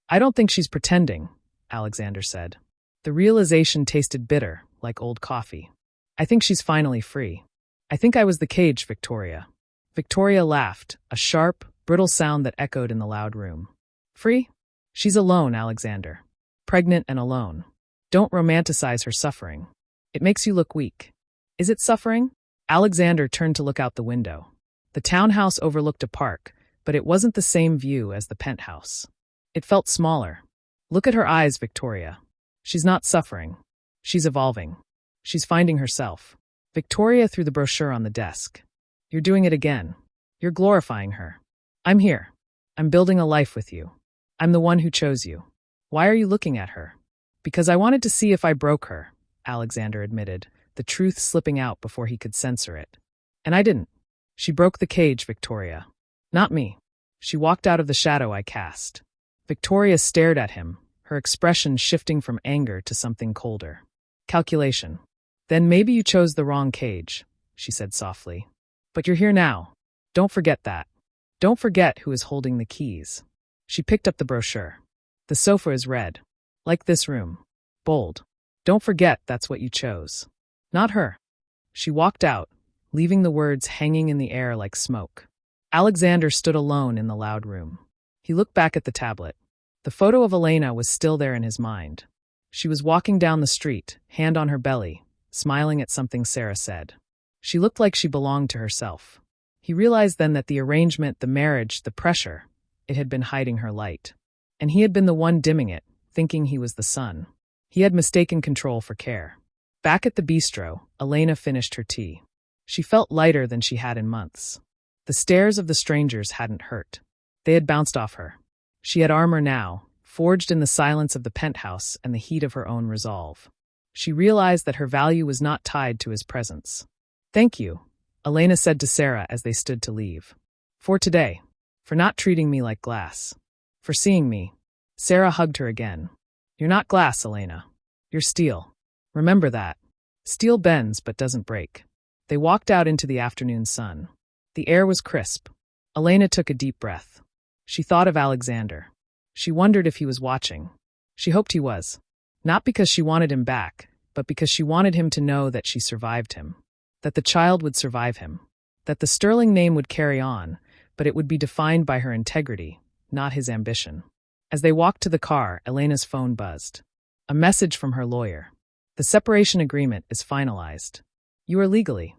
I don't think she's pretending, Alexander said. The realization tasted bitter, like old coffee. I think she's finally free. I think I was the cage, Victoria. Victoria laughed, a sharp, brittle sound that echoed in the loud room. Free? She's alone, Alexander. Pregnant and alone. Don't romanticize her suffering. It makes you look weak. Is it suffering? Alexander turned to look out the window. The townhouse overlooked a park, but it wasn't the same view as the penthouse. It felt smaller. Look at her eyes, Victoria. She's not suffering. She's evolving. She's finding herself. Victoria threw the brochure on the desk. You're doing it again. You're glorifying her. I'm here. I'm building a life with you. I'm the one who chose you. Why are you looking at her? Because I wanted to see if I broke her, Alexander admitted, the truth slipping out before he could censor it. And I didn't. She broke the cage, Victoria. Not me. She walked out of the shadow I cast. Victoria stared at him, her expression shifting from anger to something colder. Calculation. Then maybe you chose the wrong cage, she said softly. But you're here now. Don't forget that. Don't forget who is holding the keys. She picked up the brochure. The sofa is red. Like this room. Bold. Don't forget that's what you chose. Not her. She walked out, leaving the words hanging in the air like smoke. Alexander stood alone in the loud room. He looked back at the tablet. The photo of Elena was still there in his mind. She was walking down the street, hand on her belly, smiling at something Sarah said. She looked like she belonged to herself. He realized then that the arrangement, the marriage, the pressure, it had been hiding her light. And he had been the one dimming it, thinking he was the sun. He had mistaken control for care. Back at the bistro, Elena finished her tea. She felt lighter than she had in months. The stares of the strangers hadn't hurt. They had bounced off her. She had armor now, forged in the silence of the penthouse and the heat of her own resolve. She realized that her value was not tied to his presence. Thank you, Elena said to Sarah as they stood to leave. For today. For not treating me like glass. For seeing me. Sarah hugged her again. You're not glass, Elena. You're steel. Remember that. Steel bends but doesn't break. They walked out into the afternoon sun. The air was crisp. Elena took a deep breath. She thought of Alexander. She wondered if he was watching. She hoped he was. Not because she wanted him back, but because she wanted him to know that she survived him. That the child would survive him. That the Sterling name would carry on, but it would be defined by her integrity, not his ambition. As they walked to the car, Elena's phone buzzed. A message from her lawyer. The separation agreement is finalized. You are legally